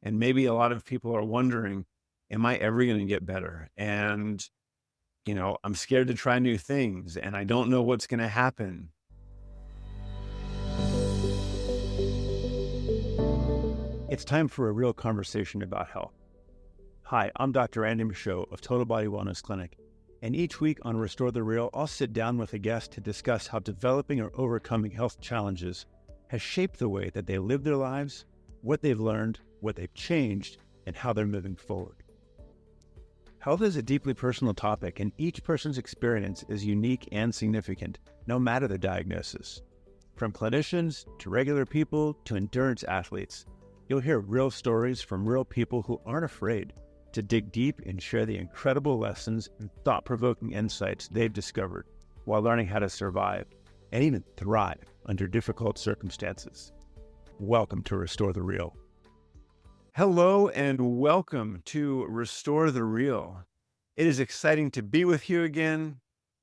And maybe a lot of people are wondering, am I ever going to get better? And, I'm scared to try new things and I don't know what's going to happen. It's time for a real conversation about health. Hi, I'm Dr. Andy Michaud of Total Body Wellness Clinic. And each week on Restore the Real, I'll sit down with a guest to discuss how developing or overcoming health challenges has shaped the way that they live their lives, what they've learned, what they've changed, and how they're moving forward. Health is a deeply personal topic, and each person's experience is unique and significant, no matter the diagnosis. From clinicians to regular people to endurance athletes, you'll hear real stories from real people who aren't afraid to dig deep and share the incredible lessons and thought-provoking insights they've discovered while learning how to survive and even thrive under difficult circumstances. Welcome to Restore the Real. Hello and welcome to Restore the Real. It is exciting to be with you again.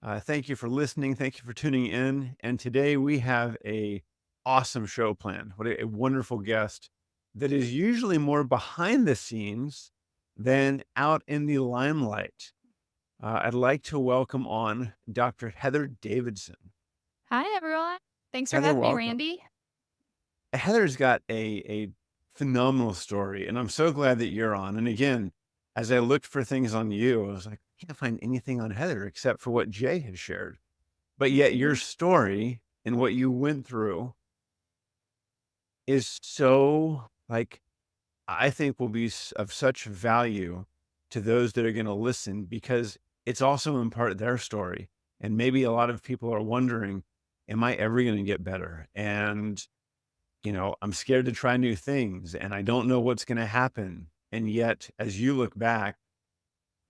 Thank you for listening. Thank you for tuning in. And today we have an awesome show planned. What a wonderful guest that is usually more behind the scenes than out in the limelight. I'd like to welcome on Dr. Heather Davidson. Hi, everyone. Thanks for Heather, having me, welcome. Randy. Heather's got a phenomenal story, and I'm so glad that you're on. And again, as I looked for things on you, I was like, I can't find anything on Heather except for what Jay has shared. But yet your story and what you went through is so, I think will be of such value to those that are going to listen, because it's also in part their story. And maybe a lot of people are wondering, am I ever going to get better? And I'm scared to try new things and I don't know what's going to happen. And yet, as you look back,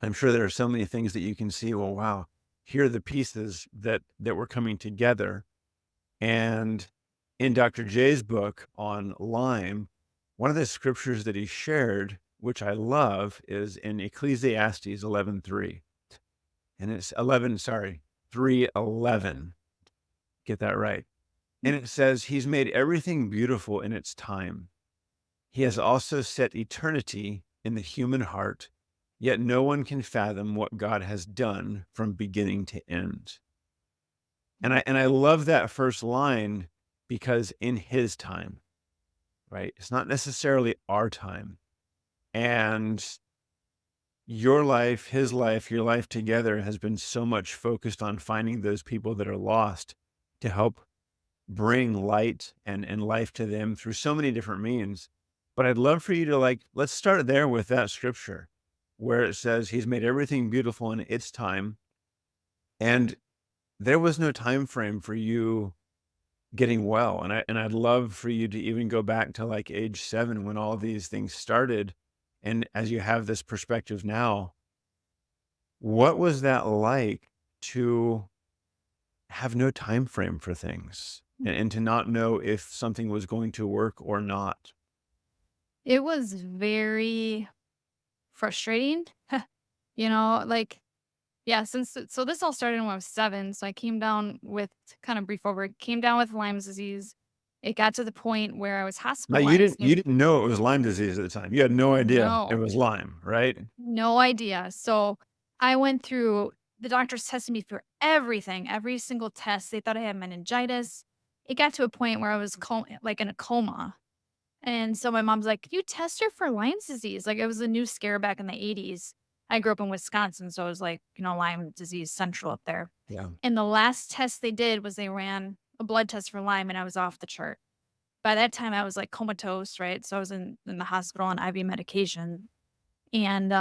I'm sure there are so many things that you can see, well, wow, here are the pieces that were coming together. And in Dr. J's book on Lyme, one of the scriptures that he shared, which I love, is in Ecclesiastes 11:3. And it's 3:11. Get that right. And it says, he's made everything beautiful in its time. He has also set eternity in the human heart, yet no one can fathom what God has done from beginning to end. And I love that first line, because in his time, right? It's not necessarily our time. And your life, his life, your life together has been so much focused on finding those people that are lost to help bring light and life to them through so many different means. But I'd love for you to let's start there with that scripture where it says he's made everything beautiful in its time. And there was no time frame for you getting well. And I'd love for you to even go back to age 7 when all these things started. And as you have this perspective now, what was that like to have no time frame for things and to not know if something was going to work or not? It was very frustrating. So this all started when I was 7. So I came down with, kind of brief over, came down with Lyme disease. It got to the point where I was Now you hospitalized. didn't you didn't know it was Lyme disease at the time. You had no idea it No, was Lyme, right? no idea. So I went through, the doctors tested me for everything, every single test. They thought I had meningitis. It got to a point where I was in a coma. And so my mom's like, "You test her for Lyme disease." Like, it was a new scare back in the 80s. I grew up in Wisconsin, so it was like, Lyme disease central up there. Yeah. And the last test they did was they ran a blood test for Lyme, and I was off the chart. By that time, I was, like, comatose, right? So I was in the hospital on IV medication. And,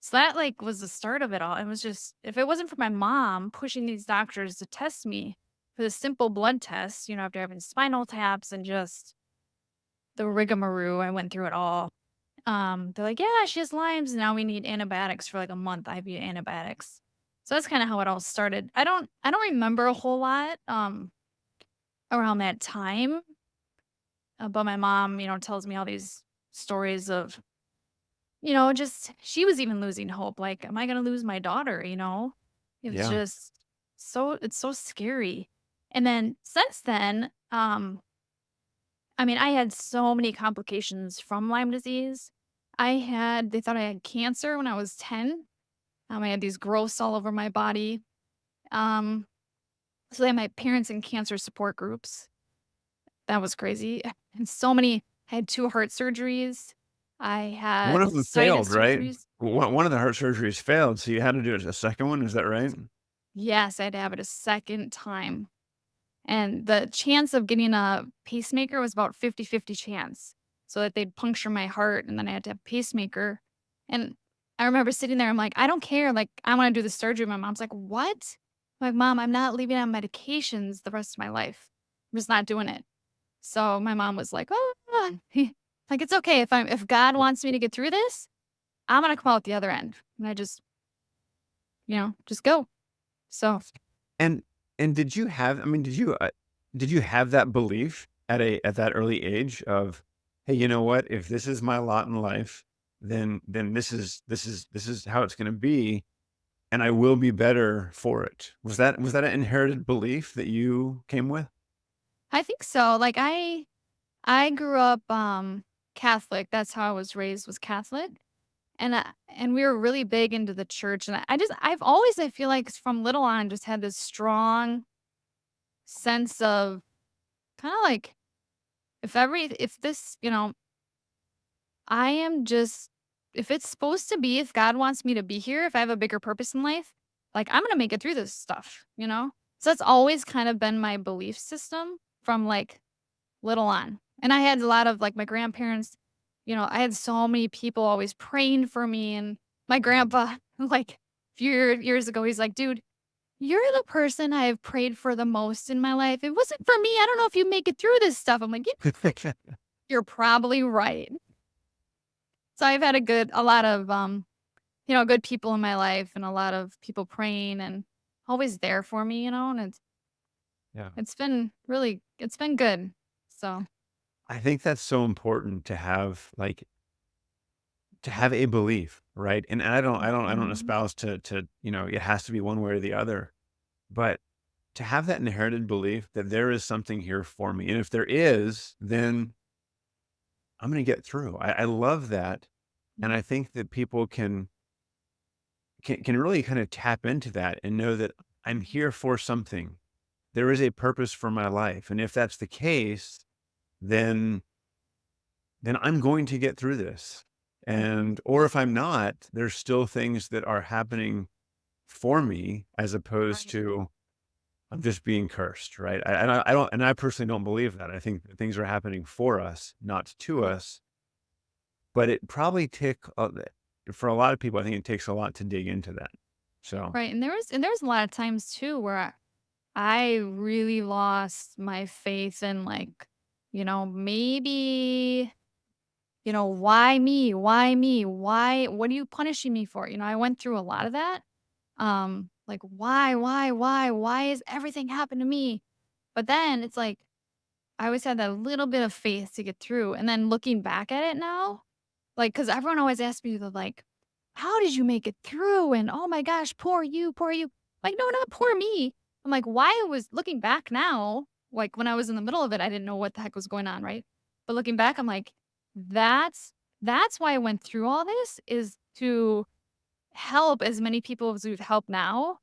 so that, was the start of it all. It was just, if it wasn't for my mom pushing these doctors to test me for the simple blood test, after having spinal taps and just the rigmarole, I went through it all. They're like, "Yeah, she has Lyme's. Now we need antibiotics for like a month, IV antibiotics." So that's kind of how it all started. I don't remember a whole lot around that time. But my mom, tells me all these stories of, just she was even losing hope. Like, am I gonna lose my daughter? It's Yeah. just it's so scary. And then since then, I mean, I had so many complications from Lyme disease. They thought I had cancer when I was 10. I had these growths all over my body. Um, so they had my parents in cancer support groups. That was crazy. And I had 2 heart surgeries. I One had of them failed, sinus right? surgeries. One of the heart surgeries failed, so you had to do a second one, is that right? Yes, I had to have it a second time. And the chance of getting a pacemaker was about 50-50 chance. So that they'd puncture my heart and then I had to have a pacemaker. And I remember sitting there, I'm like, I don't care. Like, I want to do the surgery. My mom's like, what? I'm like, Mom, I'm not leaving on medications the rest of my life. I'm just not doing it. So my mom was like, oh, like it's okay if God wants me to get through this, I'm gonna come out the other end. And I just, just go. So And did you have I mean, did you have that belief at that early age of, "Hey, you know what? If this is my lot in life, then this is how it's gonna be, and I will be better for it." Was that an inherited belief that you came with? I think so. Like I grew up Catholic. That's how I was raised, was Catholic. And we were really big into the church. And I've always, I feel like from little on, just had this strong sense of kind of like if this, I am just if it's supposed to be, if God wants me to be here, if I have a bigger purpose in life, like I'm gonna make it through this stuff. So that's always kind of been my belief system from like little on. And I had a lot of like my grandparents, I had so many people always praying for me. And my grandpa, like a few years ago, he's like, dude, you're the person I have prayed for the most in my life. It wasn't for me. I don't know if you make it through this stuff. I'm like, yeah, you're probably right. So I've had a lot of, good people in my life and a lot of people praying and always there for me, and Yeah. it's been good. So, I think that's so important to have, to have a belief, right? And I don't mhm, espouse it has to be one way or the other, but to have that inherited belief that there is something here for me. And if there is, then I'm going to get through. I love that. And I think that people can really kind of tap into that and know that I'm here for something. There is a purpose for my life. And if that's the case, then I'm going to get through this. And or if I'm not, there's still things that are happening for me as opposed right. to I'm just being cursed, right? I personally don't believe that. I think that things are happening for us, not to us. But it probably for a lot of people, I think it takes a lot to dig into that. So Right, and there was a lot of times too where I really lost my faith in like, maybe, why me? Why me? Why what are you punishing me for? I went through a lot of that. Like why is everything happen to me? But then it's like I always had that little bit of faith to get through. And then looking back at it now, like, cause everyone always asks me the like, how did you make it through? And oh my gosh, poor you, poor you. Like, no, not poor me. I'm like, why I was looking back now, like when I was in the middle of it, I didn't know what the heck was going on, right? But looking back, I'm like, that's why I went through all this is to help as many people as we've helped now.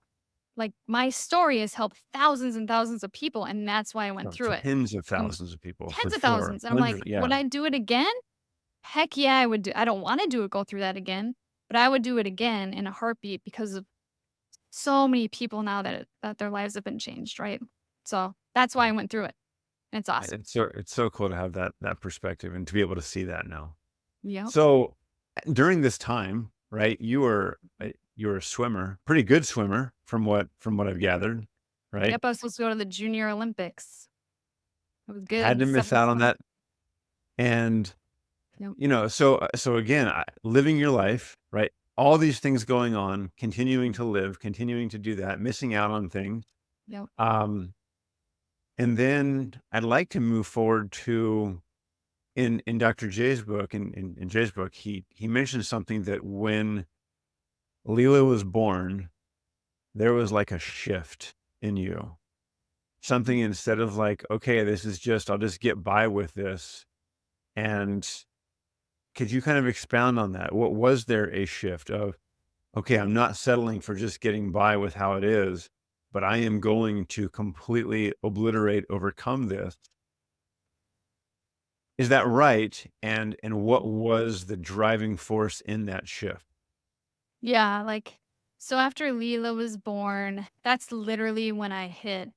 Like my story has helped thousands and thousands of people, and that's why I went no, through it. tens of And thousands of people for tens of sure. thousands. And I'm like, Hundreds, would yeah. I do it again? Heck yeah, I would do I don't wanna go through that again, but I would do it again in a heartbeat because of so many people now that their lives have been changed, right? So, that's why I went through it, and it's awesome. It's so cool to have that perspective and to be able to see that now. Yep. So during this time, right, you were a swimmer, pretty good swimmer from what I've gathered, right? Yep, I was supposed to go to the Junior Olympics. I was Had good, to miss out on 7 swim. that. And, Yep, so again, living your life, right? All these things going on, continuing to live, continuing to do that, missing out on things. yep, Um, and then I'd like to move forward to in Dr. J's book, in J's book, he mentioned something that when Leela was born, there was like a shift in you. something instead of like, okay, this is just, I'll just get by with this. And could you kind of expound on that? What was there a shift of, okay, I'm not settling for just getting by with how it is, but I am going to completely obliterate, overcome this. Is that right? And what was the driving force in that shift? Yeah, like, so after Leela was born, that's literally when I hit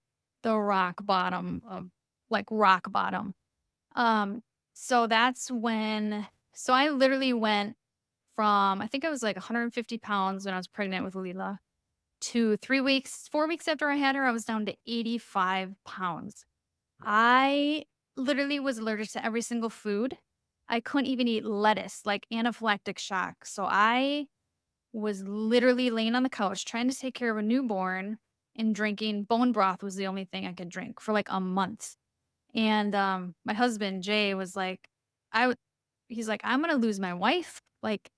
the rock bottom of, like, rock bottom. Um, so that's when so I literally went from, I think I was like 150 pounds when I was pregnant with Leela, to 3 weeks 4 weeks after I had her, I was down to 85 pounds. I literally was allergic to every single food. I couldn't even eat lettuce, like anaphylactic shock. So I was literally laying on the couch trying to take care of a newborn and drinking bone broth was the only thing I could drink for like a month. And my husband Jay was like, I w- he's like, I'm gonna lose my wife. Like,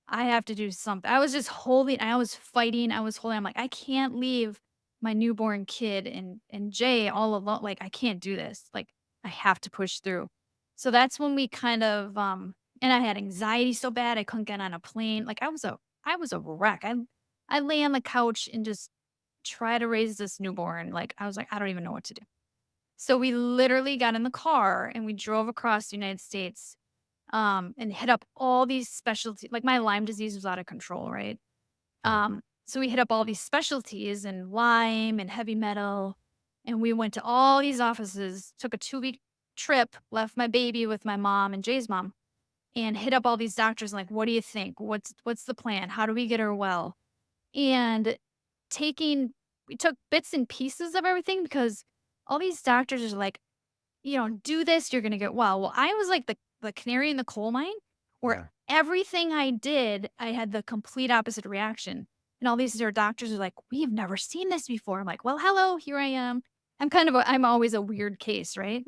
I have to do something. I was just holding, I was fighting, I was holding. I'm like, I can't leave my newborn kid and Jay all alone. Like, I can't do this. Like, I have to push through. So that's when we kind of and I had anxiety so bad I couldn't get on a plane. Like, I was a wreck. I lay on the couch and just try to raise this newborn. Like, I was like, I don't even know what to do. So we literally got in the car and we drove across the United States, and hit up all these specialty, like, my Lyme disease was out of control, right? Right. So we hit up all these specialties and Lyme and heavy metal, and we went to all these offices, took a 2-week trip, left my baby with my mom and Jay's mom, and hit up all these doctors, like, "What do you think? What's the plan? How do we get her well?" And taking we took bits and pieces of everything because all these doctors are like, "Do this, you're gonna get well." Well, I was like the canary in the coal mine where Yeah. everything I did, I had the complete opposite reaction. And all these other doctors are like, "We've never seen this before." I'm like, "Well, hello, here I am." I'm always a weird case, right?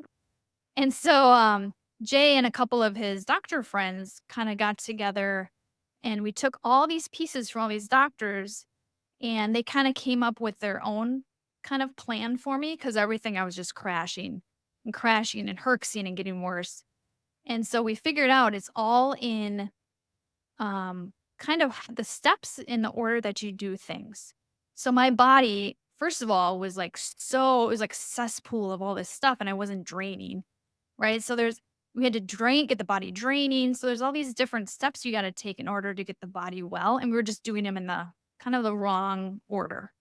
And so, Jay and a couple of his doctor friends kinda got together, and we took all these pieces from all these doctors, and they kinda came up with their own kind of plan for me because everything I was just crashing and herxing and getting worse. And so we figured out it's all in, kind of the steps in the order that you do things. So my body, first of all, was like it was like cesspool of all this stuff and I wasn't draining, right? So we had to get the body draining. So there's all these different steps you got to take in order to get the body well. And we were just doing them in the kind of the wrong order.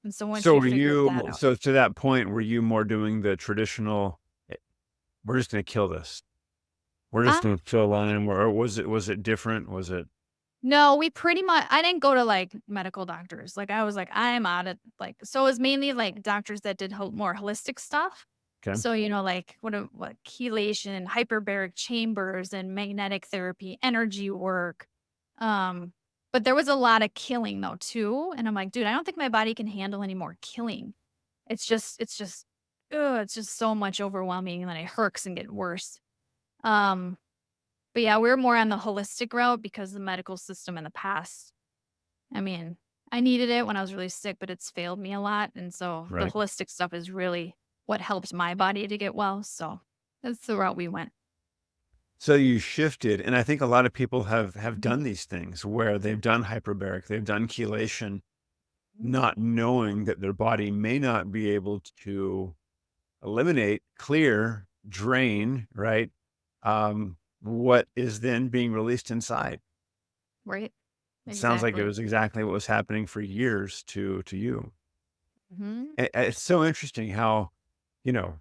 And so once So we were figured that you, out. so to that point, were you more doing the traditional, "Eh, we're just going to kill this. We're just Ah, going to kill Lyme," or was it different? Was it, no, we pretty much I didn't go to, like, medical doctors, like, I was like, "I'm out of," like, so it was mainly, like, doctors that did more holistic stuff. okay. So, like, what chelation, hyperbaric chambers, and magnetic therapy, energy work, um, but there was a lot of killing, though, too, and I'm like, "Dude, I don't think my body can handle any more killing." It's just ugh, it's just so much overwhelming, and then it hurts and get worse. Um but yeah, we're more on the holistic route because the medical system in the past, I mean, I needed it when I was really sick, but it's failed me a lot. And so the Right. holistic stuff is really what helped my body to get well. So that's the route we went. So you shifted, and I think a lot of people have done these things where they've done hyperbaric, they've done chelation, not knowing that their body may not be able to eliminate, clear, drain, right? What is then being released inside. Right? It sounds like it Exactly. was exactly what was happening for years to you. Hmm. It's so interesting how, you know,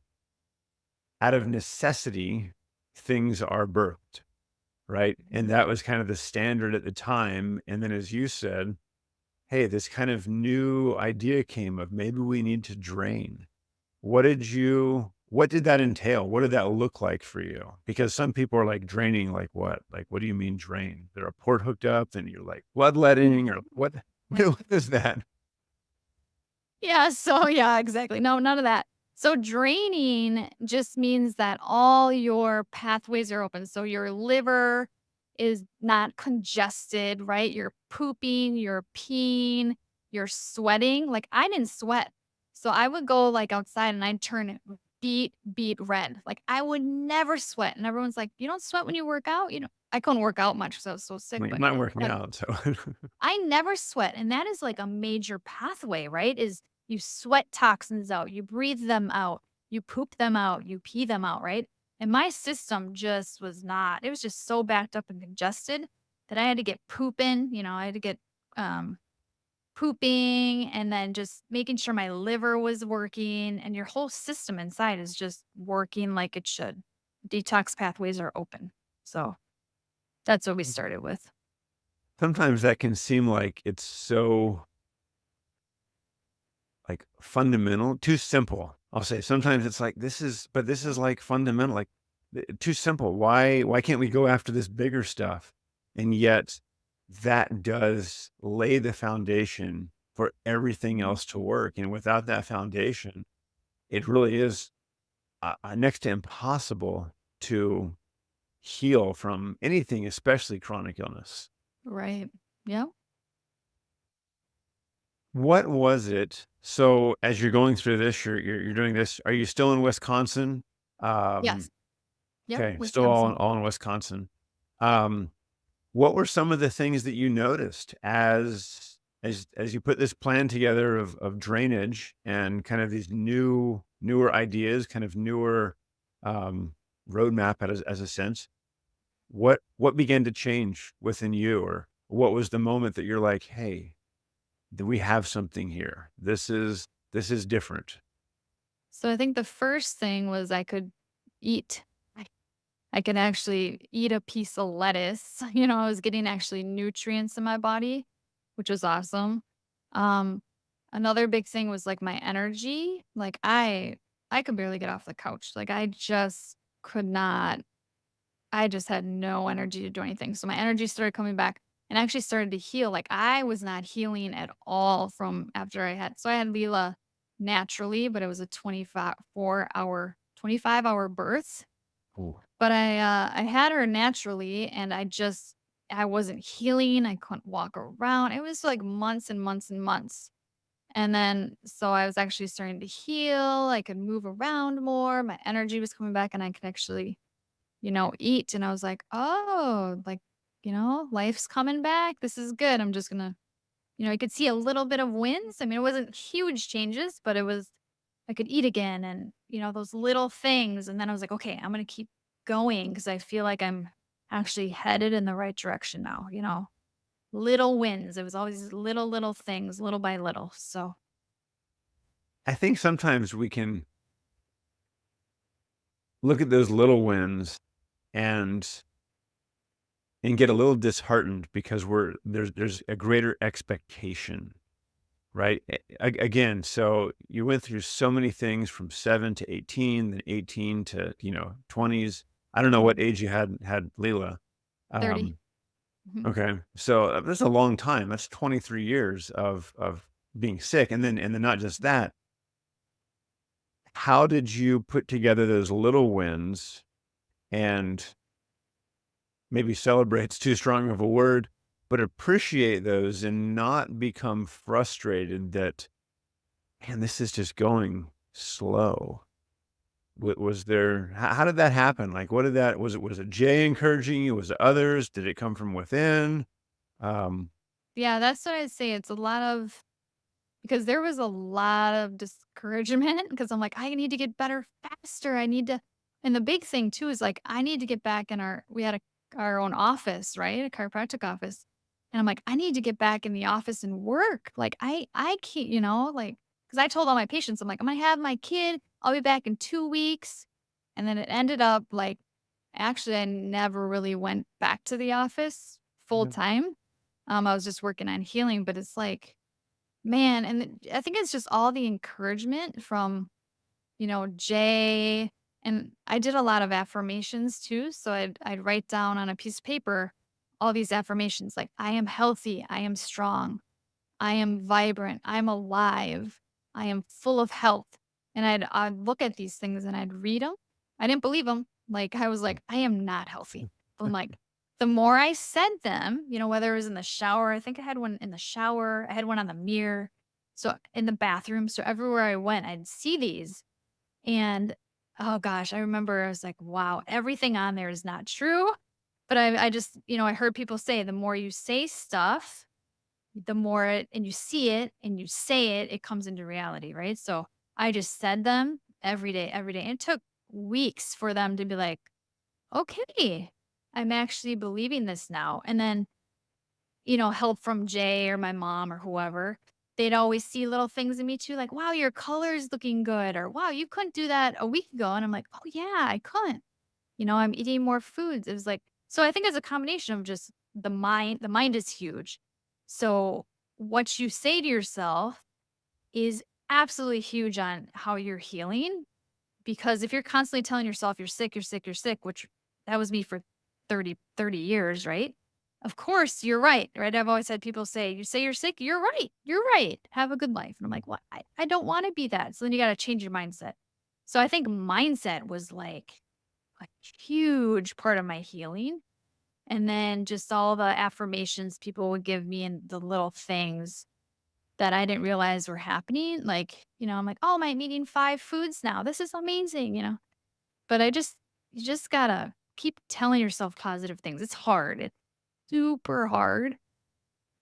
out of necessity, things are birthed, right? And that was kind of the standard at the time. And then, as you said, hey, this kind of new idea came of maybe we need to drain. What did that entail? What did that look like for you? Because some people are like draining, like what? Like, what do you mean drain? They're a port hooked up and you're like bloodletting or what? What is that? Yeah. So, yeah, exactly. No, none of that. So, draining just means that all your pathways are open. So, your liver is not congested, right? You're pooping, you're peeing, you're sweating. Like, I didn't sweat. So I would go like outside and I'd turn beet red. Like I would never sweat. And everyone's like, you don't sweat when you work out? I couldn't work out much because I was so sick, Well, you're but not working like out, so I never sweat. And that is like a major pathway, right? Is you sweat toxins out, you breathe them out, you poop them out, you pee them out, right? And my system just was not, it was just so backed up and congested that I had to get pooping, I had to get um pooping and then just making sure my liver was working and your whole system inside is just working like it should. Detox pathways are open. So that's what we started with. sometimes that can seem like it's so, like, fundamental, too simple. I'll say sometimes it's like, this is, like, fundamental, like, too simple. Why can't we go after this bigger stuff? And yet that does lay the foundation for everything Mhm. else to work, and without that foundation, it really is, next to impossible to heal from anything, especially chronic illness. Right. Yeah. What was it? So as you're going through this, you're doing this. Are you still in Wisconsin? Yes. Um, Yep. okay, still Wisconsin. all in Wisconsin. Um, what were some of the things that you noticed as you put this plan together of drainage and kind of these newer ideas, kind of newer um, roadmap as a sense? What began to change within you, or what was the moment that you're like, hey, we have something here. This is different. So I think the first thing was I could eat. I I could actually eat a piece of lettuce. I was getting actually nutrients in my body, which was awesome. Um, Another big thing was like my energy. Like I could barely get off the couch. Like I just could not. I just had no energy to do anything. So my energy started coming back and actually started to heal. Like I was not healing at all from after I had Leela naturally, but it was a 25-hour birth. Ooh. But I had her naturally and I wasn't healing. I couldn't walk around. It was like months and months and months. And then so I was actually starting to heal. I could move around more. My energy was coming back and I could actually eat. And I was like, "Oh, like, life's coming back. This is good. I'm just gonna." I could see a little bit of wins. I mean, it wasn't huge changes, but I could eat again and, those little things. And then I was like, "Okay, I'm gonna keep going because I feel like I'm actually headed in the right direction now." Little wins. It was always these little things, little by little. So, I think sometimes we can look at those little wins and get a little disheartened because there's a greater expectation, right? Again, so you went through so many things from 7 to 18, then 18 to 20s. I don't know what mhm, age you had Leela. 30. Um, Mhm. okay, so that's a long time. That's 23 years of being sick, and then not just that. How did you put together those little wins and maybe celebrate's too strong of a word, but appreciate those and not become frustrated that, man, this is just going slow. Was there, how did that happen? Like, what did that, was it Jay encouraging you? Was it others? Did it come from within? Um, Yeah, that's what I'd say. It's a lot of because there was a lot of discouragement because I'm like, "I need to get better faster. I need to." And the big thing too is like, I need to get back in we had our own office, right? A chiropractic office. And I'm like, I need to get back in the office and work. Like I can't, like, because I told all my patients, I'm like, I'm gonna have my kid, I'll be back in 2 weeks. And then it ended up like actually I never really went back to the office full yeah. time. I was just working on healing, but it's like man, and I think it's just all the encouragement from, Jay, and I did a lot of affirmations too, so I'd write down on a piece of paper all these affirmations like, "I am healthy, I am strong, I am vibrant, I'm alive, I am full of health," and I'd look at these things and I'd read them. I didn't believe them. Like, I was like, "I am not healthy." But I'm like, the more I said them, whether it was in the shower, I think I had one in the shower, I had one on the mirror, So in the bathroom, so everywhere I went, I'd see these. And oh gosh, I remember I was like, wow, everything on there is not true. But I just, I heard people say the more you say stuff, the more it, and you see it and you say it, it comes into reality, right? So I just said them every day, every day. And it took weeks for them to be like, okay, I'm actually believing this now. And then, help from Jay or my mom or whoever, they'd always see little things in me too, like, wow, your color's looking good, or wow, you couldn't do that a week ago. And I'm like, oh, yeah, I couldn't. I'm eating more foods. It was like, so I think it's a combination of just the mind is huge. So what you say to yourself is absolutely huge on how you're healing. Because if you're constantly telling yourself you're sick, you're sick, you're sick, which that was me for 30 years, right? Of course, you're right, right? I've always had people say, you say you're sick, you're right, you're right. Have a good life. And I'm like, well, I don't want to be that. So then you got to change your mindset. So I think mindset was like a huge part of my healing. And then just all the affirmations people would give me and the little things that I didn't realize were happening. Like, I'm like, oh, I'm eating 5 foods now. This is amazing. But you just gotta keep telling yourself positive things. It's hard. It's super hard,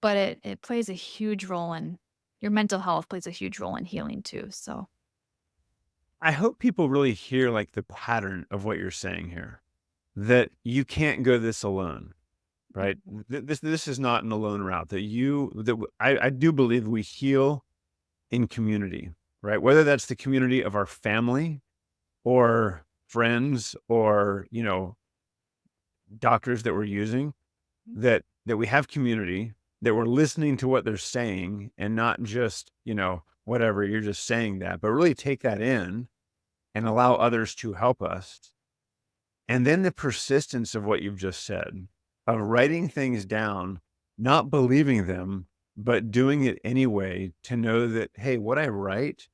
but it plays a huge role in your mental health plays a huge role in healing too. So I hope people really hear like the pattern of what you're saying here, that you can't go this alone, right? This is not an alone route I do believe we heal in community, right? Whether that's the community of our family or friends or, doctors that we're using, that we have community, that we're listening to what they're saying and not just, whatever, you're just saying that, but really take that in and allow others to help us. And then the persistence of what you've just said, of writing things down, not believing them, but doing it anyway to know that, hey, what I write,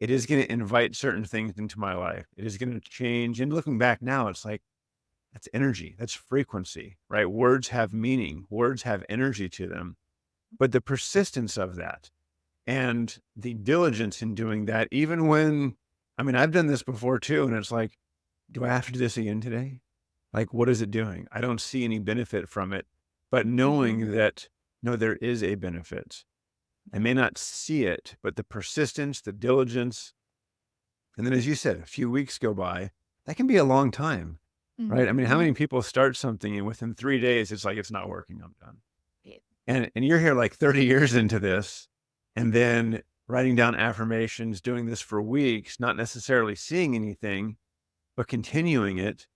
it is going to invite certain things into my life. It is going to change. And looking back now, it's like, that's energy, that's frequency, right? Words have meaning, words have energy to them. But the persistence of that and the diligence in doing that, even when, I've done this before too. And it's like, do I have to do this again today? Like, what is it doing? I don't see any benefit from it, but knowing that, no, there is a benefit. I may not see it, but the persistence, the diligence, and then as you said, a few weeks go by, that can be a long time, right? How many people start something and within 3 days, it's like, it's not working, I'm done. Yeah. And you're here like 30 years into this, and then writing down affirmations, doing this for weeks, not necessarily seeing anything, but continuing it,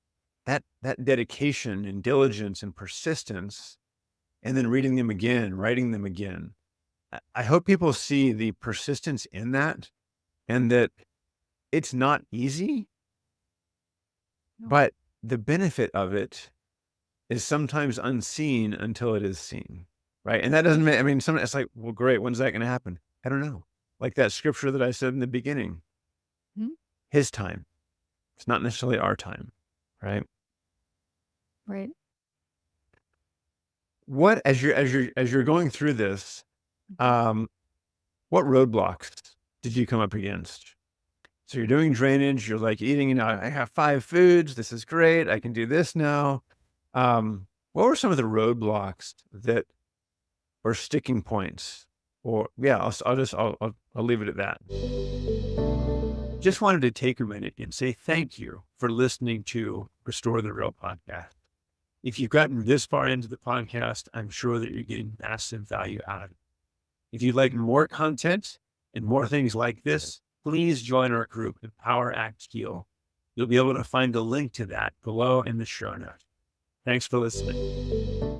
that dedication and diligence and persistence, and then reading them again, writing them again. I hope people see the persistence in that, and that it's not easy, No. but the benefit of it is sometimes unseen until it is seen, right? And that doesn't mean, some it's like, well, great, when's that going to happen? I don't know. Like that scripture that I said in the beginning, Mhm. his time. It's not necessarily our time, right? Right. What, as you're going through this, um, what roadblocks did you come up against? So you're doing drainage, you're like eating, I have 5 foods. This is great. I can do this now. What were some of the roadblocks that or sticking points? Or yeah, I'll leave it at that. Just wanted to take a minute and say thank you for listening to Restore the Real podcast. If you've gotten this far into the podcast, I'm sure that you're getting massive value out of it. If you'd like more content and more things like this, please join our group, Empower Act Heal. You'll be able to find a link to that below in the show notes. Thanks for listening.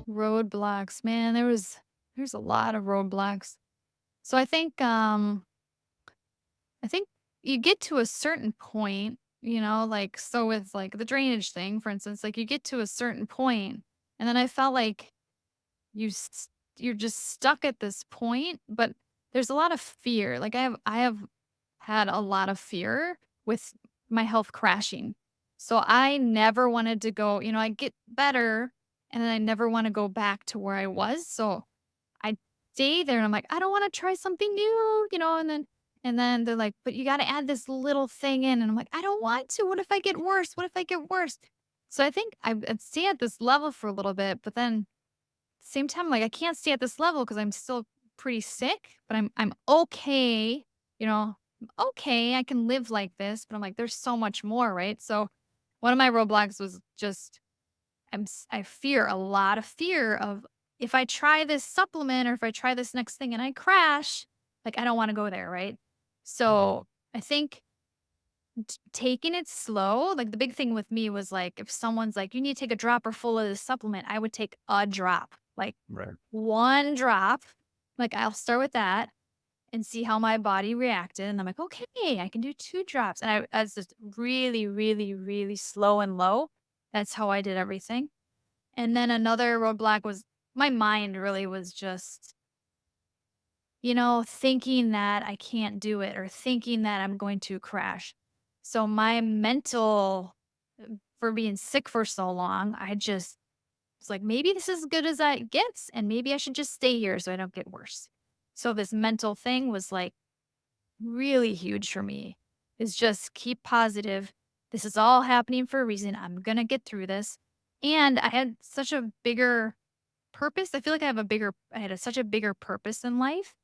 Roadblocks, man, there's a lot of roadblocks. So I think you get to a certain point, like so with like the drainage thing, for instance, like you get to a certain point, and then I felt like you're just stuck at this point, but there's a lot of fear. Like I have had a lot of fear with my health crashing. So I never wanted to go, I get better and then I never want to go back to where I was. So I stay there. And I'm like, I don't want to try something new, and then they're like, but you got to add this little thing in. And I'm like, I don't want to. What if I get worse? What if I get worse? So I think I'd stay at this level for a little bit, but then same time, like I can't stay at this level because I'm still pretty sick, but I'm okay, you know, okay, I can live like this, but I'm like, there's so much more, right? So one of my roadblocks was just I fear a lot of fear of if I try this supplement or if I try this next thing and I crash, like I don't want to go there, right? So I think taking it slow, like the big thing with me was like if someone's like, you need to take a dropper full of this supplement, I would take a drop, like Right. one drop. Like I'll start with that and see how my body reacted. And I'm like, okay, I can do 2 drops. And I was just really, really, really slow and low. That's how I did everything. And then another roadblock was my mind really was just, thinking that I can't do it or thinking that I'm going to crash. So my mental for being sick for so long, I just was like, maybe this is as good as it gets, and maybe I should just stay here so I don't get worse. So this mental thing was like really huge for me. Is just keep positive. This is all happening for a reason. I'm gonna get through this. And I had such a bigger purpose. I feel like I had such a bigger purpose in life,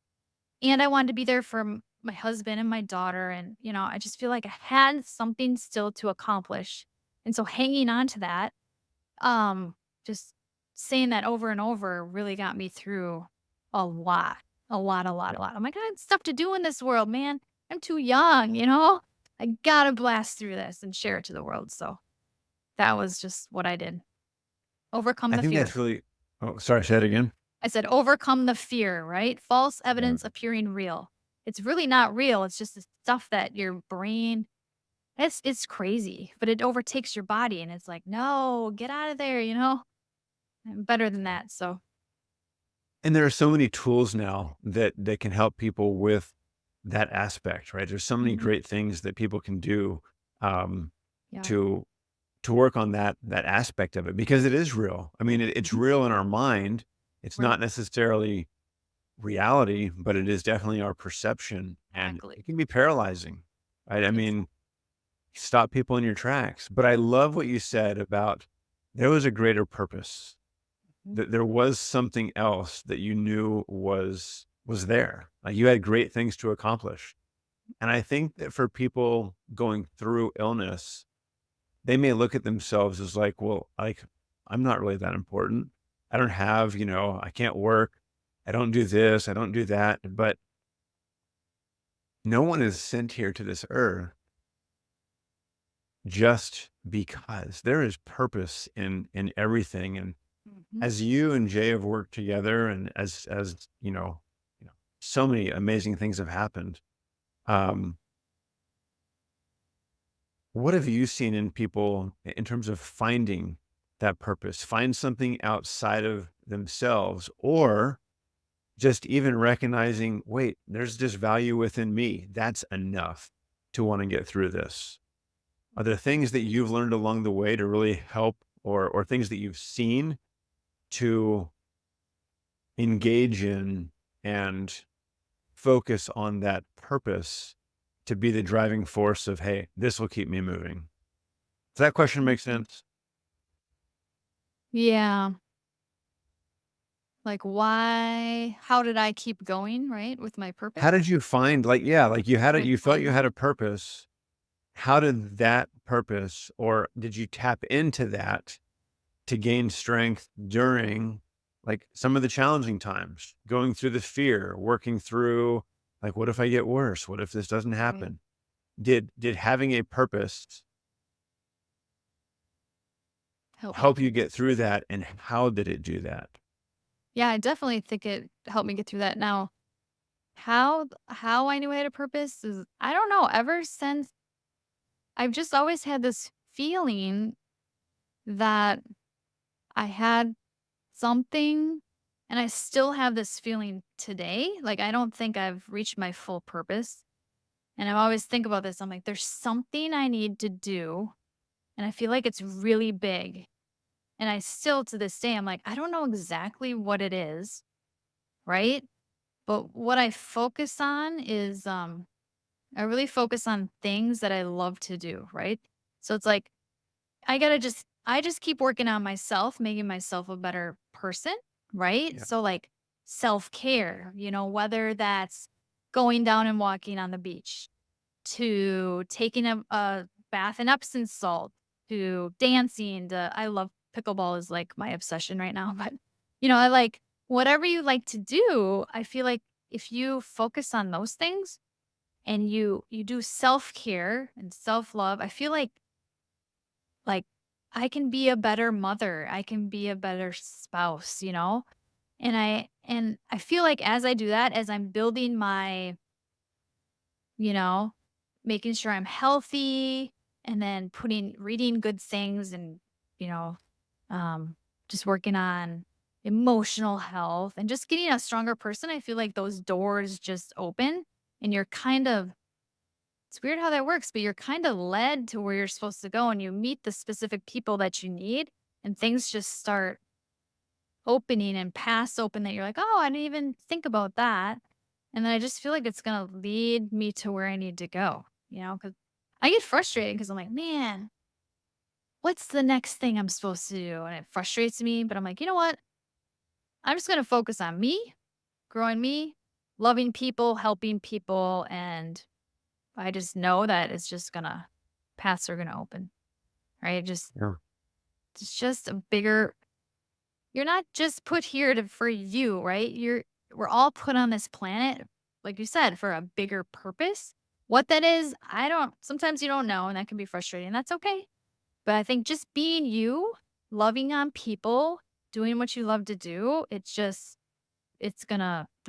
and I wanted to be there for my husband and my daughter. And, I just feel like I had something still to accomplish. And so hanging on to that, just saying that over and over really got me through a lot, a lot, a lot, Yeah. a lot. I'm like, I had stuff to do in this world, man. I'm too young. I gotta blast through this and share it to the world. So that was just what I did. Overcome I the think fear. that's really oh, sorry, say it again. I said, overcome the fear, right? False Yeah. evidence appearing real. It's really not real. It's just the stuff that your brain, it's crazy, but it overtakes your body and it's like, no, get out of there. I'm better than that. So, And there are so many tools now that can help people with that aspect, right? There's so many mhm, great things that people can do, um, yeah, to work on that aspect of it because it is real. I mean, it's mhm, real in our mind. It's right. not necessarily reality, but it is definitely our perception, and Exactly. it can be paralyzing, right? I It's, mean, stop people in your tracks. But I love what you said about there was a greater purpose. mhm, That there was something else that you knew was there. Like you had great things to accomplish. And I think that for people going through illness, they may look at themselves as like, well, like I'm not really that important. I don't have, I can't work. I don't do this. I don't do that. But no one is sent here to this earth just because there is purpose in everything. And mhm. as you and Jay have worked together, and as so many amazing things have happened. Um, what have you seen in people in terms of finding that purpose? Find something outside of themselves, or just even recognizing, wait, there's this value within me. That's enough to want to get through this. Are there things that you've learned along the way to really help, or things that you've seen to engage in and focus on that purpose to be the driving force of, hey, this will keep me moving? Does that question make sense? Yeah. Like, why, how did I keep going, right? With my How purpose? did you find, like, yeah, like you had How it, did you I felt find you it? had a purpose. How did that purpose, or did you tap into that to gain strength during like some of the challenging times, going through the fear, working through like, what if I get worse? What if this doesn't Right. happen? Did having a purpose Help me. help you get through that? And how did it do that? Yeah, I definitely think it helped me get through that. Now, how I knew I had a purpose is I don't know, ever since I've just always had this feeling that I had something, and I still have this feeling today. Like I don't think I've reached my full purpose. And I always think about this. I'm like, there's something I need to do. And I feel like it's really big. And I still to this day, I'm like, I don't know exactly what it is. Right. But what I focus on is I really focus on things that I love to do, right? So it's like I just keep working on myself, making myself a better person, right? Yeah. So like self-care, whether that's going down and walking on the beach, to taking a bath in Epsom salt, to dancing, to I love pickleball is like my obsession right now, but I like whatever you like to do, I feel like if you focus on those things and you do self-care and self-love, I feel like I can be a better mother, I can be a better spouse. And I feel like as I do that, as I'm building my, you know, making sure I'm healthy and then reading good things and, you know, um, just working on emotional health and just getting a stronger person, I feel like those doors just open and it's weird how that works, but you're kind of led to where you're supposed to go and you meet the specific people that you need and things just start opening and paths open that you're like, oh, I didn't even think about that. And then I just feel like it's going to lead me to where I need to go, because I get frustrated because I'm like, man, what's the next thing I'm supposed to do? And it frustrates me, but I'm like, you know what? I'm just going to focus on me, growing me, loving people, helping people. And I just know that paths are going to open, right? Yeah. It's just a bigger, you're not just put here for you, right? We're all put on this planet, like you said, for a bigger purpose. What that is, sometimes you don't know, and that can be frustrating. That's okay. But I think just being you, loving on people, doing what you love to do, the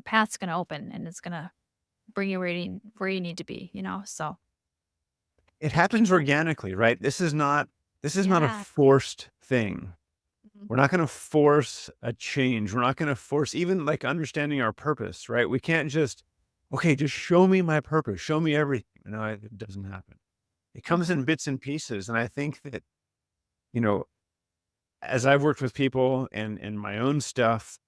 path's gonna open and it's gonna bring you where you need to be. So It happens organically, right? This is not a yeah. forced thing. Mhm. We're not going to force a change. We're not going to force even like understanding our purpose, right? We can't just, okay, just show me my purpose, show me everything. No, it doesn't happen. It comes in Mhm. bits and pieces. And I think that, you know, as I've worked with people and my own stuff,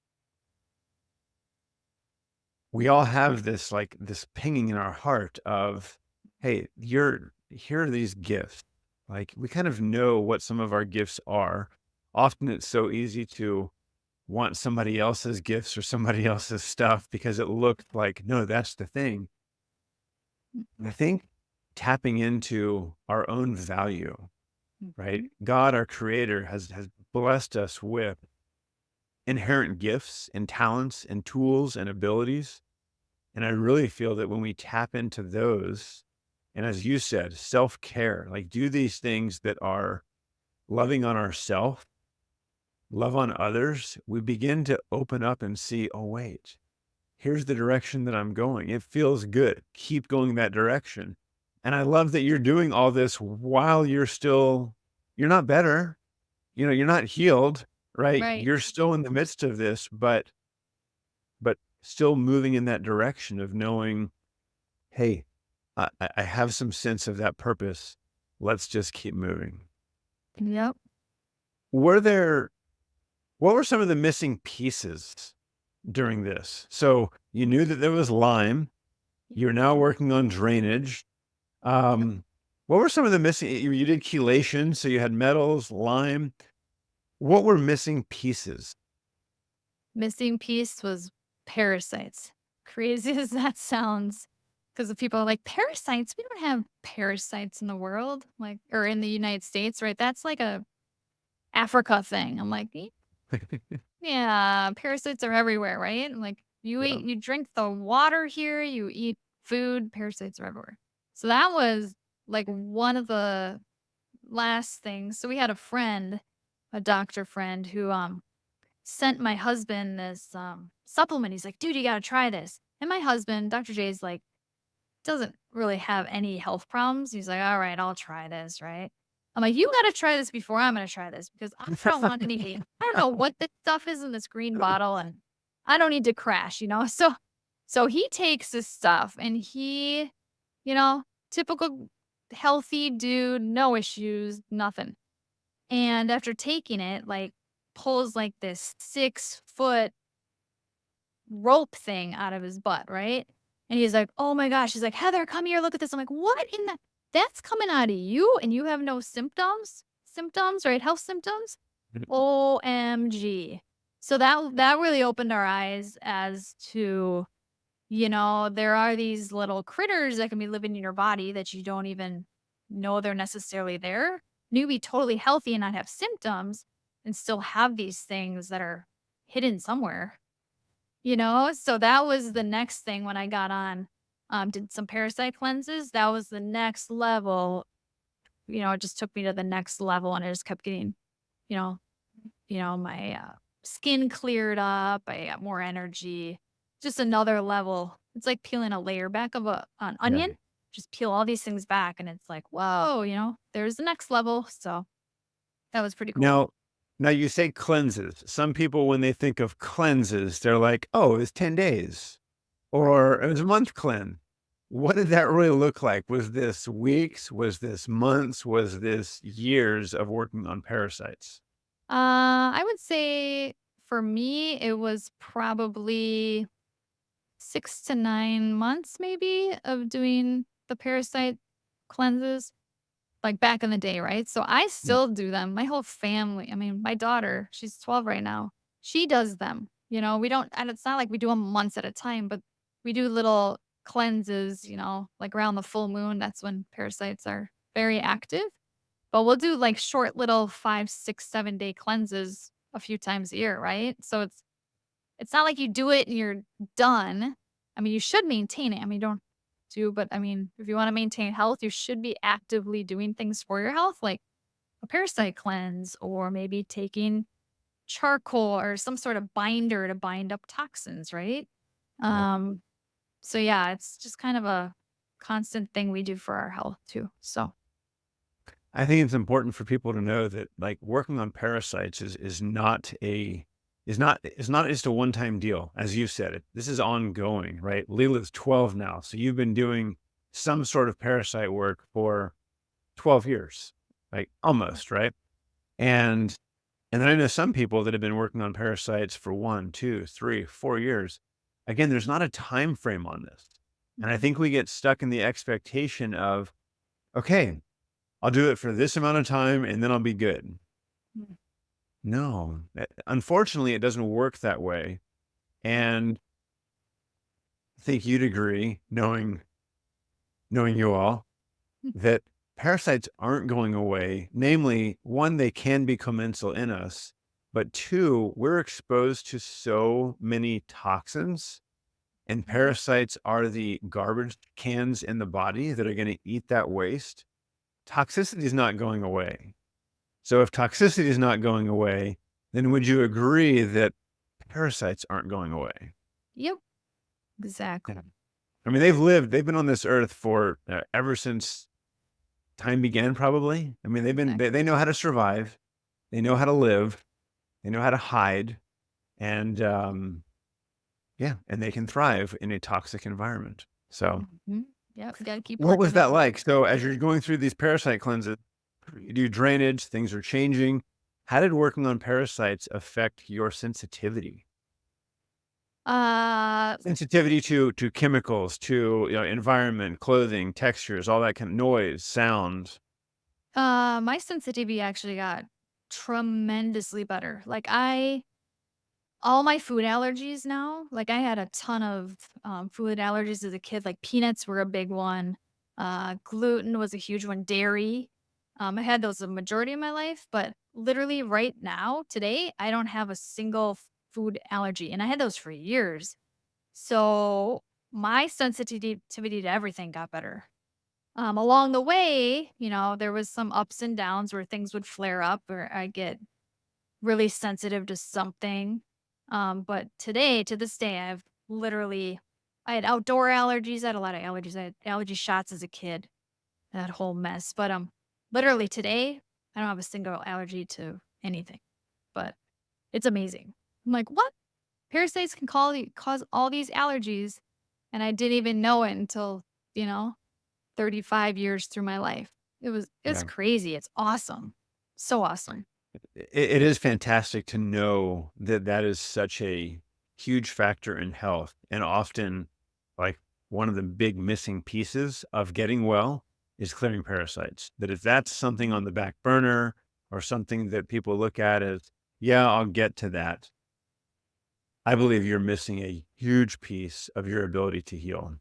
we all have this like this pinging in our heart of, hey, here are these gifts. Like we kind of know what some of our gifts are. Often it's so easy to want somebody else's gifts or somebody else's stuff because it looked like, no, that's the thing. And I think tapping into our own value, right? Mhm. God, our creator, has blessed us with inherent gifts and talents and tools and abilities. And I really feel that when we tap into those, and as you said, self-care, like do these things that are loving on ourselves, love on others, we begin to open up and see, oh, wait, here's the direction that I'm going. It feels good. Keep going that direction. And I love that you're doing all this while you're not better, you're not healed, right? Right. You're still in the midst of this, but still moving in that direction of knowing, hey, I have some sense of that purpose. Let's just keep moving. Yep. Were there, what were some of the missing pieces during this? So you knew that there was Lyme. You're now working on drainage. Yep. Um, what were some of the missing? You did chelation, so you had metals, Lyme. What were missing pieces? Missing piece was parasites. Crazy as that sounds, because the people are like, "Parasites? We don't have parasites in the world, like, or in the United States, right? That's like a Africa thing." I'm like, Yeah, parasites are everywhere, right?" I'm like, Yeah. you drink the water here, you eat food, parasites are everywhere." So that was, like, one of the last things. So we had a doctor friend who, sent my husband this, supplement. He's like, "Dude, you gotta try this." And my husband, Dr. J, is like, doesn't really have any health problems. He's like, "All right, I'll try this," right? I'm like, "You gotta try this before I'm gonna try this because I don't want any I don't know what this stuff is in this green bottle, and I don't need to crash?" So he takes this stuff and you know, typical healthy dude, no issues, nothing. And after taking it, like, pulls, like, this 6-foot rope thing out of his butt, right? And he's like, "Oh my gosh." He's like, "Heather, come here, look at this." I'm like, "What in the that's coming out of you and you have no symptoms, right? Health symptoms?" OMG. So that really opened our eyes as to, there are these little critters that can be living in your body that you don't even know they're necessarily there. You can be totally healthy and not have symptoms and still have these things that are hidden somewhere. So that was the next thing when I got on, did some parasite cleanses. That was the next level. It just took me to the next level and I just kept getting, you know, my skin cleared up. I got more energy, just another level. It's like peeling a layer back of an Yeah. onion. Just peel all these things back and it's like, whoa, there's the next level. So that was pretty cool. Now, now you say cleanses. Some people, when they think of cleanses, they're like, "Oh, it's 10 days Right. or it was a month cleanse." What did that really look like? Was this weeks? Was this months? Was this years of working on parasites? I would say for me, it was probably 6 to 9 months maybe of doing the parasite cleanses, like back in the day, right? So I Yeah. still do them. My whole family, I mean, my daughter, she's 12 right now. She does them. We don't, and it's not like we do them months at a time, but we do little cleanses, like around the full moon. That's when parasites are very active. But we'll do like short little 5, 6, 7 day cleanses a few times a year, right? So it's not like you do it and you're done. I mean, you should maintain it. I mean, you don't do, but I mean, if you want to maintain health, you should be actively doing things for your health, like a parasite cleanse or maybe taking charcoal or some sort of binder to bind up toxins, right? Yeah. Um, so yeah, it's just kind of a constant thing we do for our health too. So I think it's important for people to know that like working on parasites is not just a one-time deal, as you said it. This is ongoing, right? Leela's 12 now. So you've been doing some sort of parasite work for 12 years, like almost, right? And and then I know some people that have been working on parasites for 1, 2, 3, 4 years. Again, there's not a time frame on this. And I mhm, think we get stuck in the expectation of, okay, I'll do it for this amount of time and then I'll be good. mhm, No, unfortunately, it doesn't work that way. And I think you'd agree, knowing you all, mhm, that parasites aren't going away. Namely, one, they can be commensal in us, but two, we're exposed to so many toxins, and mhm. parasites are the garbage cans in the body that are going to eat that waste. Toxicity is not going away. So if toxicity is not going away, then would you agree that parasites aren't going away? Yep, exactly. Yeah. I mean, they've been on this earth for ever since time began, probably. I mean, they Exactly. know how to survive, they know how to live, they know how to hide, and yeah, and they can thrive in a toxic environment. So, Mhm. Yep, gotta keep what was working that on 'em. like? So, as you're going through these parasite cleanses, you do drainage, things are changing. How did working on parasites affect your sensitivity? Uh, Sensitivity to chemicals, to, environment, clothing, textures, all that kind of noise, sound. my sensitivity actually got tremendously better. All my food allergies now, like I had a ton of food allergies as a kid, like peanuts were a big one. Gluten was a huge one, dairy. I had those a majority of my life, but literally right now, today, I don't have a single food allergy. And I had those for years. So my sensitivity to everything got better. Along the way, there was some ups and downs where things would flare up or I get really sensitive to something. But today, to this day, I had outdoor allergies. I had a lot of allergies. I had allergy shots as a kid, that whole mess. But literally today, I don't have a single allergy to anything. But it's amazing. I'm like, what? Parasites can cause all these allergies, and I didn't even know it until you know 35 years through my life. It's Yeah. crazy. It's awesome. So awesome. It is fantastic to know that that is such a huge factor in health, and often like one of the big missing pieces of getting well is clearing parasites. That if that's something on the back burner or something that people look at as, yeah, I'll get to that, I believe you're missing a huge piece of your ability to heal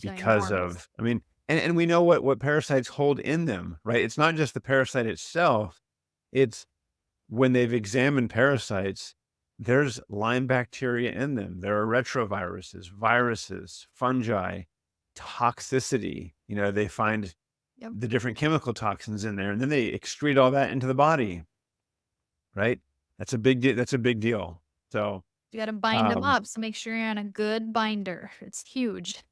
because Ginormous. of, I mean, and we know what parasites hold in them, right? It's not just the parasite itself. It's when they've examined parasites, there's Lyme bacteria in them. There are retroviruses, viruses, fungi, toxicity. They find Yep. the different chemical toxins in there, and then they excrete all that into the body, right? That's a big deal. That's a big deal. So, You gotta bind them um, up, so make sure you're on a good binder. It's huge.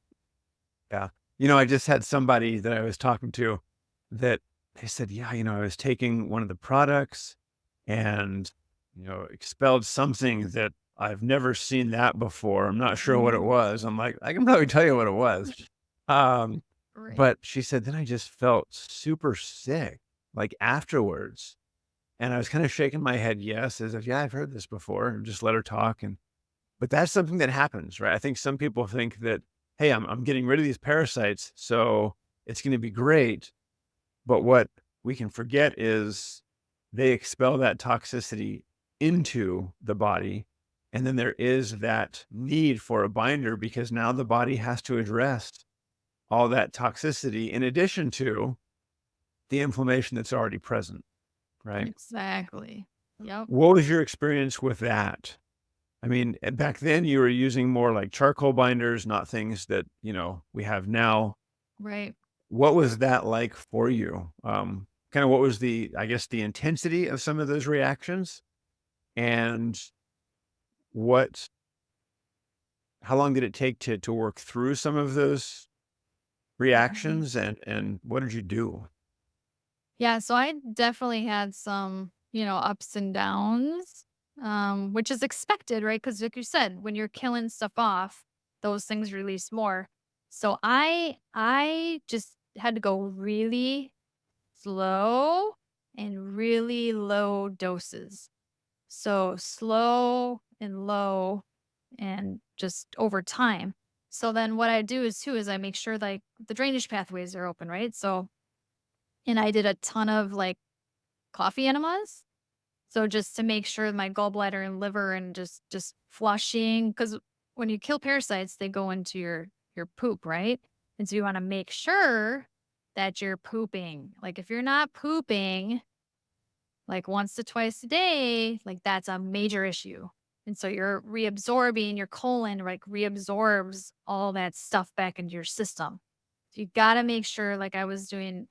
yeah. I just had somebody that I was talking to that they said, yeah, I was taking one of the products and, expelled something that I've never seen that before. I'm not sure what it Mhm. was. I'm like, I can probably tell you what it was. Um, Right. but she said, then I just felt super sick, like afterwards. And I was kind of shaking my head, yes, as if, yeah, I've heard this before, and just let her talk. But that's something that happens, right? I think some people think that, hey, I'm getting rid of these parasites, so it's going to be great. But what we can forget is they expel that toxicity into the body. And then there is that need for a binder because now the body has to address all that toxicity in addition to the inflammation that's already present, right? Exactly. Yep. What was your experience with that? I mean, back then you were using more like charcoal binders, not things that, we have now. Right. What was that like for you? Kind of what was I guess, the intensity of some of those reactions? And what how long did it take to work through some of those Mhm. reactions, and what did you do? Yeah, so I definitely had some, ups and downs, which is expected, right? Because like you said, when you're killing stuff off, those things release more. So I just had to go really slow and really low doses. So slow and low and just over time. So then what I do is too is I make sure like the drainage pathways are open, right? So and I did a ton of like coffee enemas. So just to make sure my gallbladder and liver and just flushing because when you kill parasites, they go into your poop, right? And so you want to make sure that you're pooping. Like if you're not pooping like once to twice a day, like that's a major issue. And so you're reabsorbing your colon, like reabsorbs all that stuff back into your system. So you got to make sure, like I was doing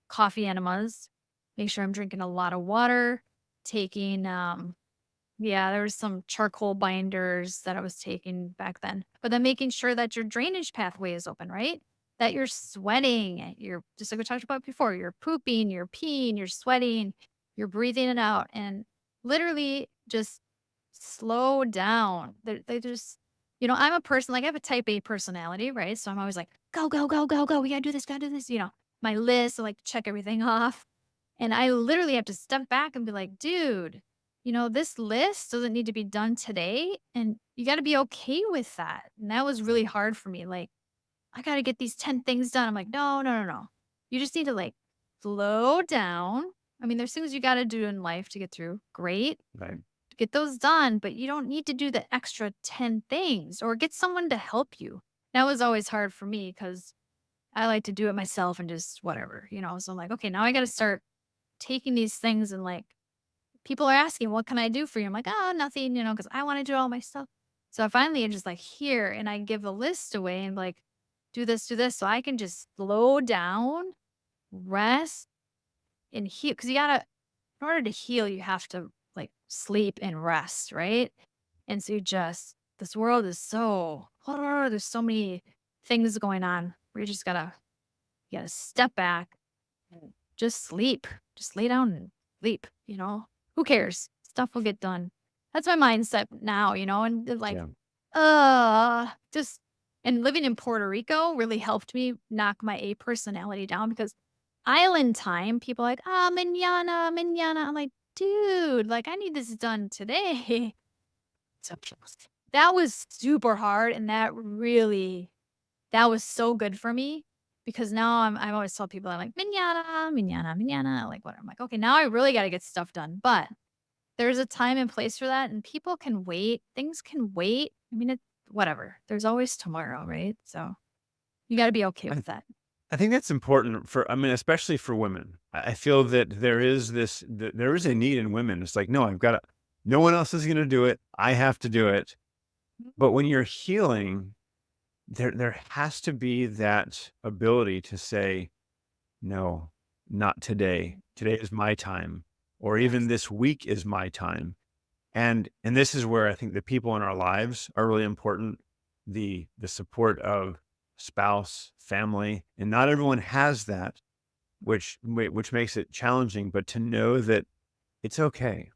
coffee enemas, make sure I'm drinking a lot of water, taking, yeah, there was some charcoal binders that I was taking back then, but then making sure that your drainage pathway is open, right? That you're sweating, you're just like we talked about before, you're pooping, you're peeing, you're sweating, you're breathing it out, and literally just slow down. They just, I'm a person like I have a type A personality, right? So I'm always like, go, go, go, go, go. We gotta do this, gotta do this. My list, I like to check everything off. And I literally have to step back and be like, dude, this list doesn't need to be done today. And you got to be okay with that. And that was really hard for me. Like, I got to get these 10 things done. I'm like, no, no, no, no. You just need to like slow down. I mean, there's things you got to do in life to get through. Great. Right. Get those done, but you don't need to do the extra 10 things or get someone to help you. That was always hard for me because I like to do it myself and just whatever. So I'm like, okay, now I got to start taking these things and like people are asking, "What can I do for you?" I'm like, "Oh, nothing," because I wanna do all my stuff. So finally, I'm just like, "Here," and I give a list away and like, do this," so I can just slow down, rest, and heal. Because you gotta in order to heal, you have to, like, sleep and rest, right? And so you just this world is so there's so many things going on where you gotta step back and just sleep. Just lay down and sleep. Who cares? Stuff will get done. That's my mindset now, and like, Yeah. just and living in Puerto Rico really helped me knock my A personality down because island time, people are like, ah, manana, manana. I'm like, dude, like I need this done today. So that was super hard, and that was so good for me because now I always tell people, I'm like, "Mañana, mañana, mañana," like, what I'm like, "Okay, now I really gotta get stuff done," but there's a time and place for that, and people can wait. Things can wait. I mean, whatever. There's always tomorrow, right? So, you gotta be okay I, with that. I think that's important I mean, especially for women. I feel that there is a need in women. It's like, no, no one else is going to do it. I have to do it. Mhm. But when you're healing, there has to be that ability to say, no, not today. Today is my time, or even Yes. this week is my time. And this is where I think the people in our lives are really important. The support of spouse, family, and not everyone has that, which makes it challenging. But to know that it's okay.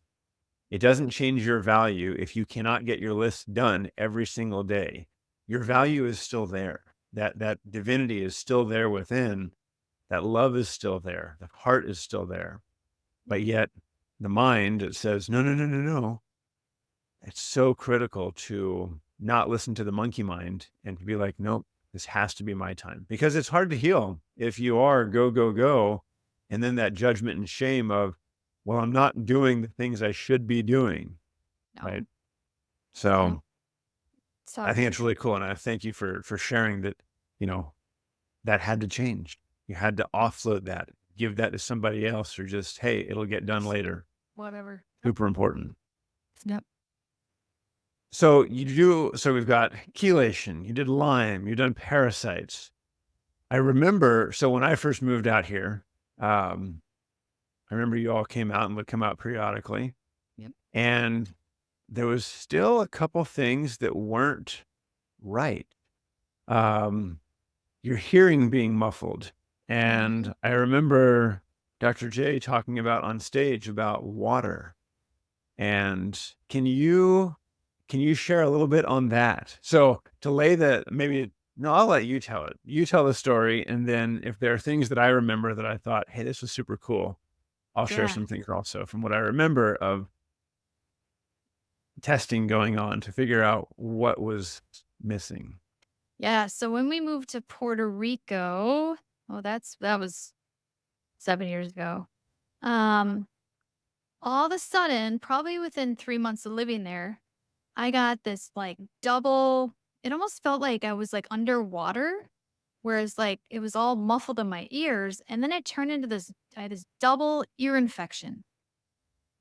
It doesn't change your value if you cannot get your list done every single day. Your value is still there. That divinity is still there within. That love is still there. The heart is still there. But yet the mind, it says, no, no, no, no, no. It's so critical to not listen to the monkey mind and to be like, nope, this has to be my time, because it's hard to heal if you are go, go, go. And then that judgment and shame of, well, I'm not doing the things I should be doing. Right. No. No. So It's I think hard. it's really cool. And I thank you for sharing that, you know, that had to change. You had to offload that, give that to somebody else, or just, hey, it'll get done later. Whatever. Yep. Super important. Yep. So we've got chelation, you did Lyme, you've done parasites. I remember, so when I first moved out here, um, I remember you all came out and would come out periodically. Yep. And there was still a couple things that weren't right. Um, your hearing being muffled. Mhm. And I remember Dr. J talking about on stage about water. And can you share a little bit on that? So to lay that, maybe, no, I'll let you tell it. You tell the story. And then if there are things that I remember that I thought, hey, this was super cool, I'll share Yeah. some things also from what I remember of testing going on to figure out what was missing. Yeah, so when we moved to Puerto Rico, oh, that was 7 years ago. Um, all of a sudden, probably within 3 months of living there, I got this, like, double it almost felt like I was, like, underwater, whereas, like, it was all muffled in my ears, and then it turned into this I had this double ear infection.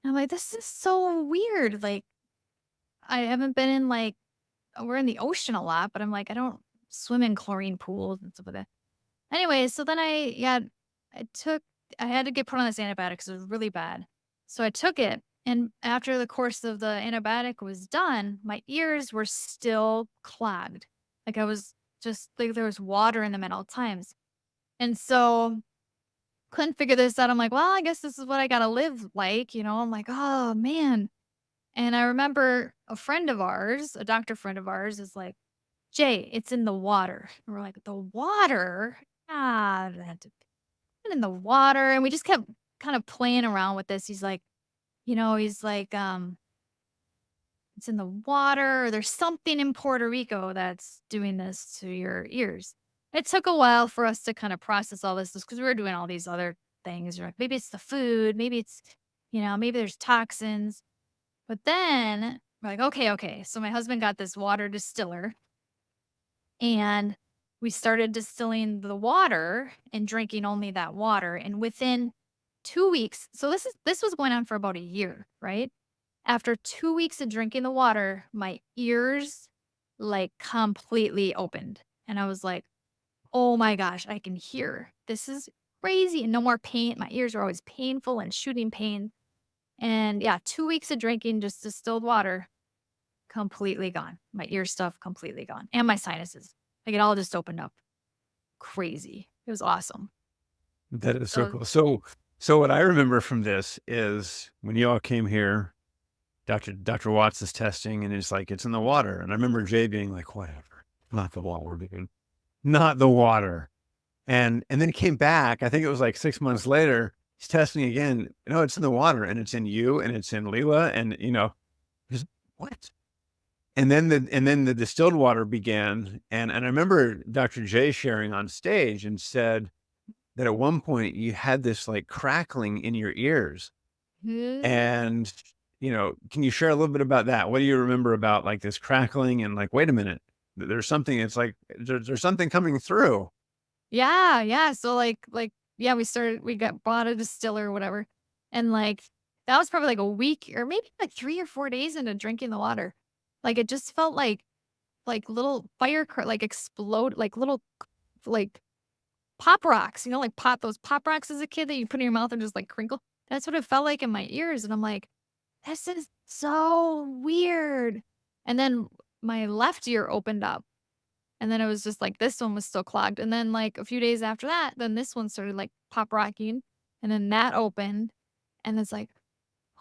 And I'm like, "This is so weird," like, I haven't been in, like we're in the ocean a lot, but I'm like, I don't swim in chlorine pools and stuff like that. Anyway, so then I took I had to get put on this antibiotic because it was really bad. So I took it, and after the course of the antibiotic was done, my ears were still clogged. Like I was just like there was water in them at all times. And so couldn't figure this out. I'm like, well, I guess this is what I gotta live like. I'm like, oh man. And I remember a friend of ours, a doctor friend of ours, is like, Jay, it's in the water. And we're like, the water? Ah, that in the water. And we just kept kind of playing around with this. He's like, it's in the water. Or there's something in Puerto Rico that's doing this to your ears. It took a while for us to kind of process all this because we were doing all these other things. You're like, maybe it's the food, maybe maybe there's toxins. But then we're like, okay, okay. So my husband got this water distiller and we started distilling the water and drinking only that water. And within 2 weeks, so this was going on for about a year, right? After 2 weeks of drinking the water, my ears like completely opened. And I was like, oh my gosh, I can hear. This is crazy. And no more pain. My ears are always painful and shooting pain. And yeah, 2 weeks of drinking just distilled water, completely gone. My ear stuff completely gone. And my sinuses. Like, it all just opened up. Crazy. It was awesome. That is so So cool. So what I remember from this is when you all came here, Dr. Watts is testing and it's like, it's in the water. And I remember Jay being like, whatever, not the water, dude, not the water. And then he came back. I think it was like 6 months later. He's testing again. No, it's in the water, and it's in you, and it's in Leela, and he's, what? And then the distilled water began. And I remember Dr. J sharing on stage and said that at one point you had this like crackling in your ears. Mhm. And, can you share a little bit about that? What do you remember about like this crackling and like, wait a minute, there's something, it's like, there's something coming through. Yeah, yeah. So yeah, we got bought a distiller or whatever. And that was probably like a week or maybe like 3 or 4 days into drinking the water. Like it just felt like little like explode like little like pop rocks, like pop those pop rocks as a kid that you put in your mouth and just like crinkle. That's what it felt like in my ears. And I'm like, this is so weird. And then my left ear opened up. And then it was just like this one was still clogged. And then like a few days after that, then this one started like pop rocking. And then that opened. And it's like,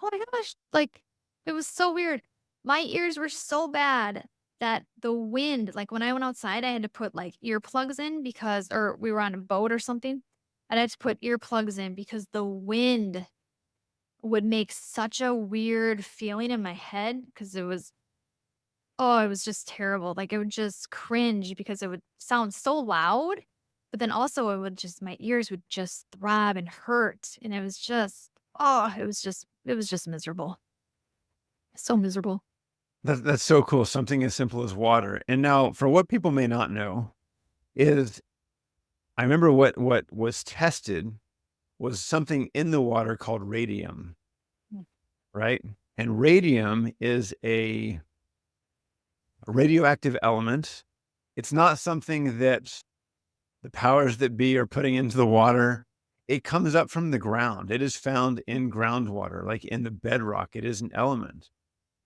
oh my gosh. Like it was so weird. My ears were so bad that the wind, like when I went outside, I had to put like earplugs in or we were on a boat or something. And I had to put earplugs in because the wind would make such a weird feeling in my head because it was just terrible. Like, it would just cringe because it would sound so loud, but then also my ears would just throb and hurt, and it was just miserable. So miserable. That's so cool. Something as simple as water. And now, for what people may not know, is I remember what was tested was something in the water called radium, Mm. right? And radium is a radioactive element. It's not something that the powers that be are putting into the water. It comes up from the ground. It is found in groundwater, like in the bedrock. It is an element.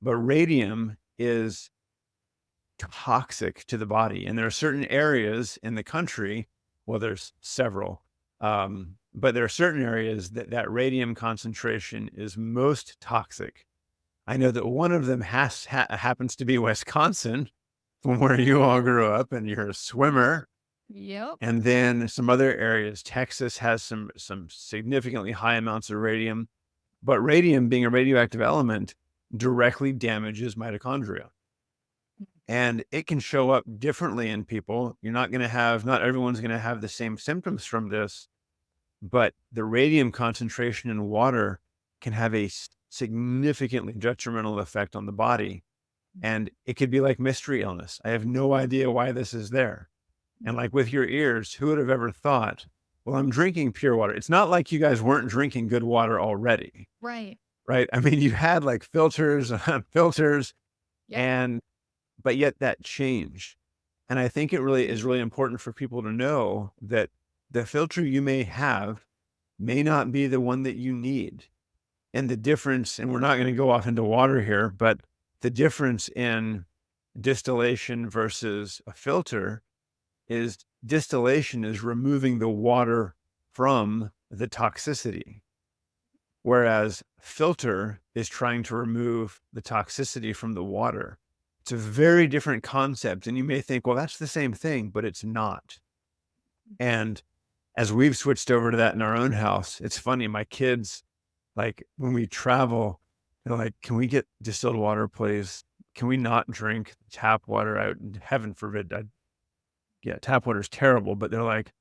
But radium is toxic to the body. And there are certain areas in the country, well, there's several, but there are certain areas that radium concentration is most toxic. I know that one of them happens to be Wisconsin, from where you all grew up, and you're a swimmer. Yep. And then some other areas, Texas has some significantly high amounts of radium, but radium being a radioactive element directly damages mitochondria. And it can show up differently in people. Not everyone's going to have the same symptoms from this, but the radium concentration in water can have a significantly detrimental effect on the body. And it could be like mystery illness. I have no idea why this is there. And like with your ears, who would have ever thought, well, I'm drinking pure water. It's not like you guys weren't drinking good water already, Right. right? I mean, you had like filters, filters, Yep. and but yet that changed. And I think it really is really important for people to know that the filter you may have may not be the one that you need. And the difference, and we're not going to go off into water here, but the difference in distillation versus a filter is distillation is removing the water from the toxicity, whereas filter is trying to remove the toxicity from the water. It's a very different concept. And you may think, well, that's the same thing, but it's not. And as we've switched over to that in our own house, it's funny. My kids, like when we travel, they're like, can we get distilled water, please? Can we not drink tap water? Heaven forbid. Tap water is terrible, but they're like,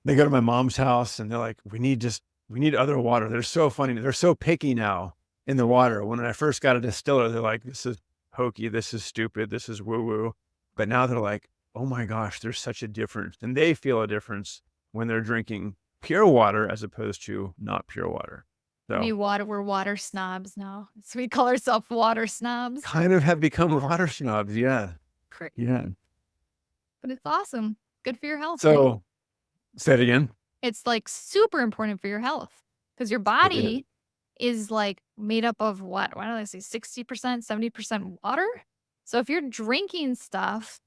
they go to my mom's house and they're like, we need other water. They're so funny. They're so picky now in the water. When I first got a distiller, they're like, this is hokey. This is stupid. This is woo woo. But now they're like, oh my gosh, there's such a difference. And they feel a difference when they're drinking pure water as opposed to not pure water. So We're water snobs now. So we call ourselves water snobs. kind of have become water snobs. Yeah. Great. Yeah. But it's awesome. Good for your health. So say it again. It's like super important for your health because your It is. body is like made up of what? Why do I say 60%, 70% water? So if you're drinking stuff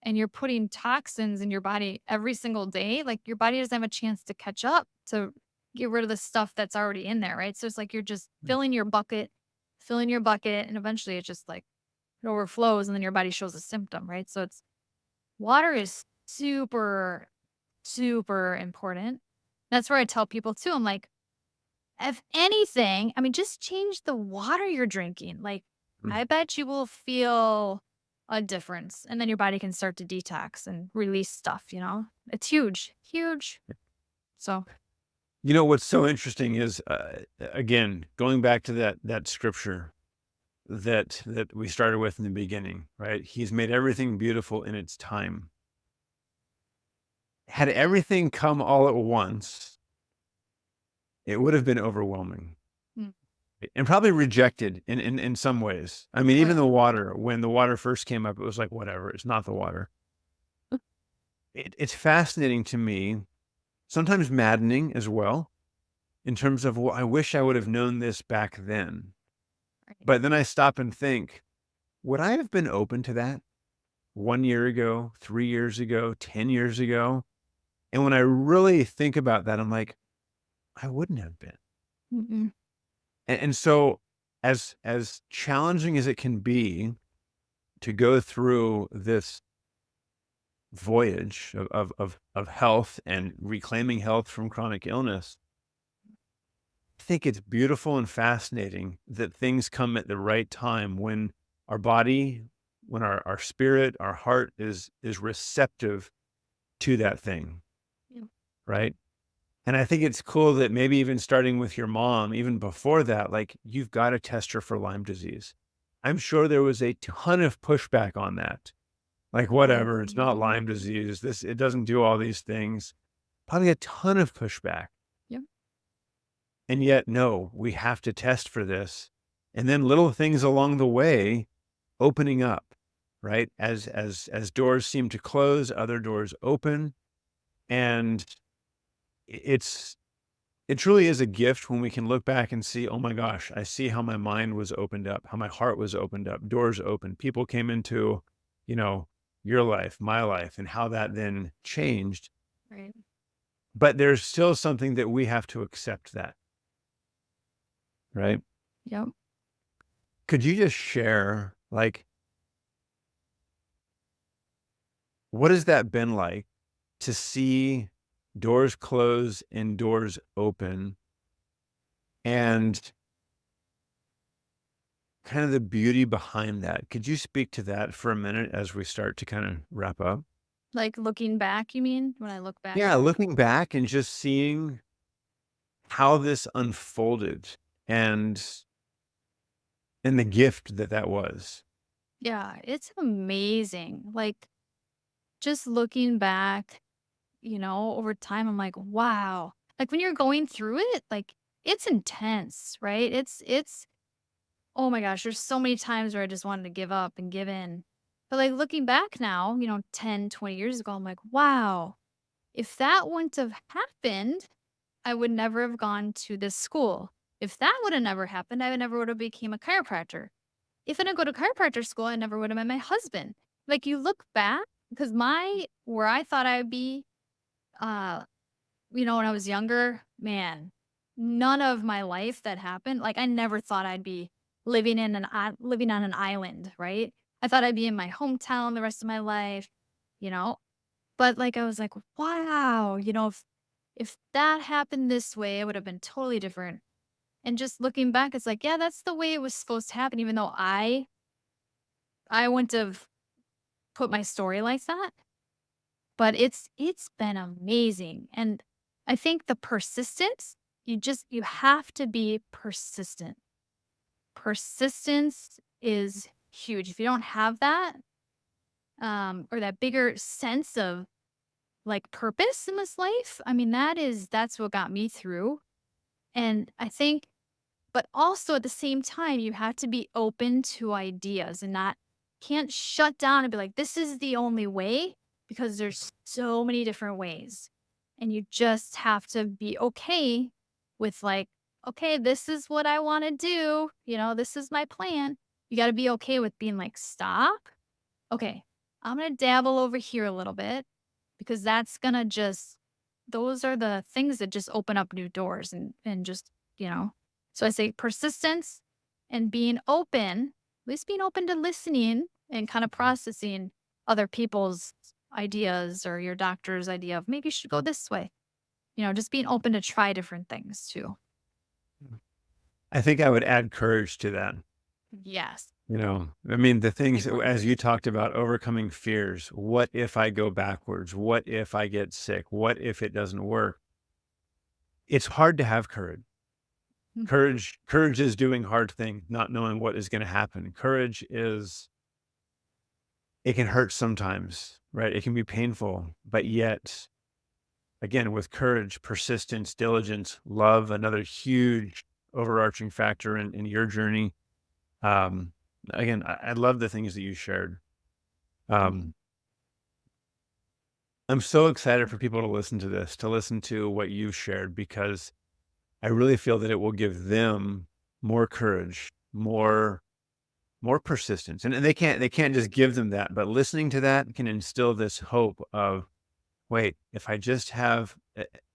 and you're putting toxins in your body every single day, like your body doesn't have a chance to catch up to get rid of the stuff that's already in there, right? So it's like you're just filling your bucket, and eventually it just like it overflows and then your body shows a symptom, right? So water is super, super important. That's where I tell people too. I'm like, if anything, I mean, just change the water you're drinking. Like, I bet you will feel a difference, and then your body can start to detox and release stuff, you know? It's huge, huge. So, You know, what's so interesting is, again, going back to that scripture that we started with in the beginning, right? He's made everything beautiful in its time. Had everything come all at once, it would have been overwhelming mm, and probably rejected in some ways. I mean, oh, even yeah. the water, when the water first came up, it was like, whatever, it's not the water. It's fascinating to me, sometimes maddening as well, in terms of, well, I wish I would have known this back then. Right. But then I stop and think, would I have been open to that 1 year ago, 3 years ago, 10 years ago? And when I really think about that, I'm like, I wouldn't have been. Mm-mm. And so as challenging as it can be to go through this voyage of health and reclaiming health from chronic illness, I think it's beautiful and fascinating that things come at the right time when our body, when our spirit, our heart is receptive to that thing, Yeah. right? And I think it's cool that maybe even starting with your mom, even before that, like, you've got to test her for Lyme disease. I'm sure there was a ton of pushback on that. Like, Oh, whatever, it's not yeah. Lyme disease. It doesn't do all these things. Probably a ton of pushback. Yep. And yet, no, we have to test for this. And then little things along the way opening up, right? As doors seem to close, other doors open. And it's it truly is a gift when we can look back and see, oh my gosh, I see how my mind was opened up, how my heart was opened up, doors open. People came into, you know, your life, my life, and how that then changed. Right. But there's still something that we have to accept that, right? Yep. Could you just share, like, what has that been like to see doors close and doors open, and kind of the beauty behind that? Could you speak to that for a minute as we start to kind of wrap up? Like looking back, you mean? When I look back Yeah, at it? looking back and just seeing how this unfolded and the gift that was. Yeah, it's amazing. Like just looking back, over time, I'm like, wow. Like when you're going through it, like it's intense, right? It's oh my gosh, there's so many times where I just wanted to give up and give in. But like looking back now, 10, 20 years ago, I'm like, wow, if that wouldn't have happened, I would never have gone to this school. If that would have never happened, I would never would have became a chiropractor. If I didn't go to chiropractor school, I never would have met my husband. Like you look back, because my where I thought I would be, uh, when I was younger, man, none of my life that happened. Like I never thought I'd be living on an island, right? I thought I'd be in my hometown the rest of my life, you know. But like I was like, wow, if that happened this way, it would have been totally different. And just looking back, it's like, yeah, that's the way it was supposed to happen, even though I wouldn't have put my story like that. But it's been amazing. And I think the persistence, you have to be persistent. Persistence is huge. If you don't have that, or that bigger sense of like purpose in this life, I mean, that's what got me through. And I think but also at the same time, you have to be open to ideas and not can't shut down and be like, this is the only way because there's so many different ways. And you just have to be okay with like, okay, this is what I want to do. This is my plan. You got to be okay with being like, stop. Okay, I'm going to dabble over here a little bit because that's going to those are the things that just open up new doors and just, you know. So I say persistence and being open, at least being open to listening and kind of processing other people's ideas or your doctor's idea of maybe you should go this way. Just being open to try different things too. I think I would add courage to that. Yes. I mean, the things, Big one. as you talked about, overcoming fears. What if I go backwards? What if I get sick? What if it doesn't work? It's hard to have courage. Mm. Courage is doing hard things, not knowing what is going to happen. It can hurt sometimes, right? It can be painful, but yet, again, with courage, persistence, diligence, love, another huge overarching factor in your journey. Um, Again, I love the things that you shared. Yeah. Um, I'm so excited for people to listen to this, to listen to what you shared, because I really feel that it will give them more courage, more persistence. And they can't just give them that, but listening to that can instill this hope of, wait, if I just have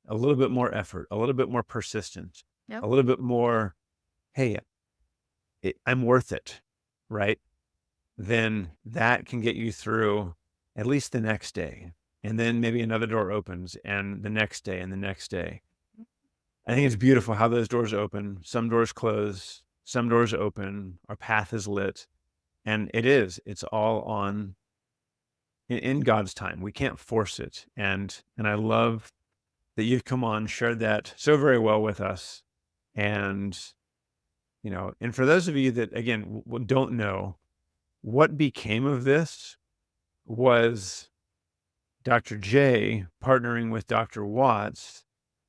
a little bit more effort, a little bit more persistence, Yep. a little bit more, hey, I'm worth it, right? Then that can get you through at least the next day. And then maybe another door opens, and the next day and the next day. I think it's beautiful how those doors open. Some doors close, some doors open, our path is lit. And it's all in God's time. We can't force it. And I love that you've come on, shared that so very well with us. And, and for those of you that, again, don't know, what became of this was Dr. J partnering with Dr. Watts,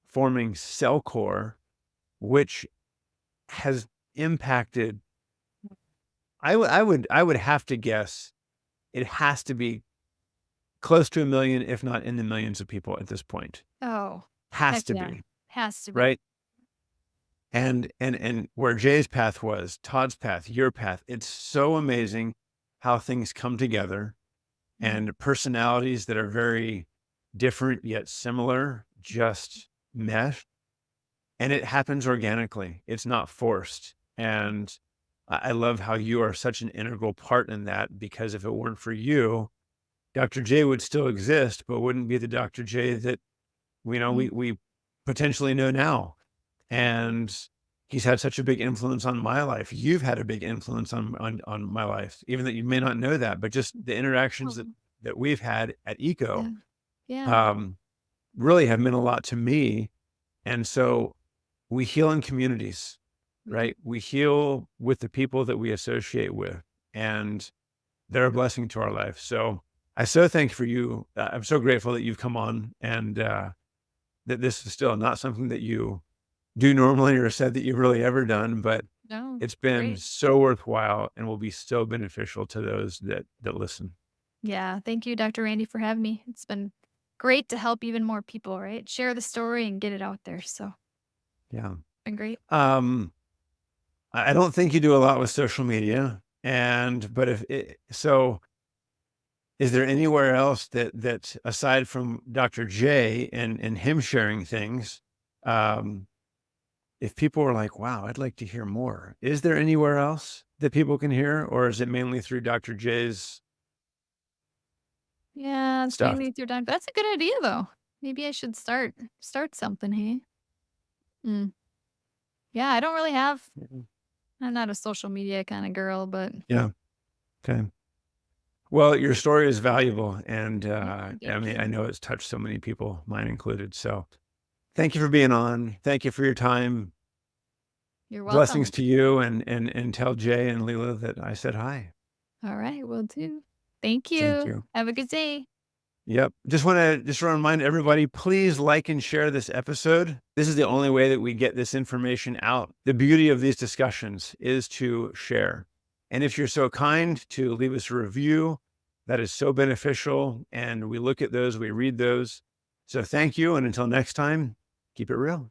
forming Cellcore, which has impacted, I would have to guess it has to be close to 1 million, if not in the millions of people at this point. Oh, Has heck to yeah. be, Has to be. right? And where Jay's path was, Todd's path, your path, it's so amazing how things come together, Mm. and personalities that are very different yet similar just mesh, and it happens organically. It's not forced. And I love how you are such an integral part in that, because if it weren't for you, Dr. J would still exist, but wouldn't be the Dr. J that Mm. we potentially know now. And he's had such a big influence on my life. You've had a big influence on my life, even that you may not know that, but just the interactions that Oh, we've had at yeah. Eco Yeah. um, really have meant a lot to me. And so we heal in communities, We do. right? We heal with the people that we associate with, and they're a blessing to our life. So I so thank for you. I'm so grateful that you've come on, and that this is still not something that you do normally or said that you've really ever done, but No, it's it's been great. so worthwhile and will be so beneficial to those that listen. Yeah. Thank you, Dr. Randy, for having me. It's been great to help even more people, right? Share the story and get it out there. So, Yeah. been great. Um, I don't think you do a lot with social media, but if it, so, is there anywhere else that aside from Dr. J and him sharing things, um, if people were like, "Wow, I'd like to hear more," is there anywhere else that people can hear, or is it mainly through Dr. J's Yeah, it's stuff? mainly through Doc. That's a good idea, though. Maybe I should start something, hey? Mm. Yeah, I don't really have. Mhm. I'm not a social media kind of girl, but Yeah. Okay. Well, your story is valuable, and yeah, I thank mean, I you. know it's touched so many people, mine included. So, thank you for being on. Thank you for your time. You're Blessings welcome. to you, and tell Jay and Leela that I said hi. All right, will do. Thank Thank you. you. Have a good day. Yep. Just want to remind everybody, please like and share this episode. This is the only way that we get this information out. The beauty of these discussions is to share. And if you're so kind to leave us a review, that is so beneficial. And we look at those, we read those. So thank you. And until next time, keep it real.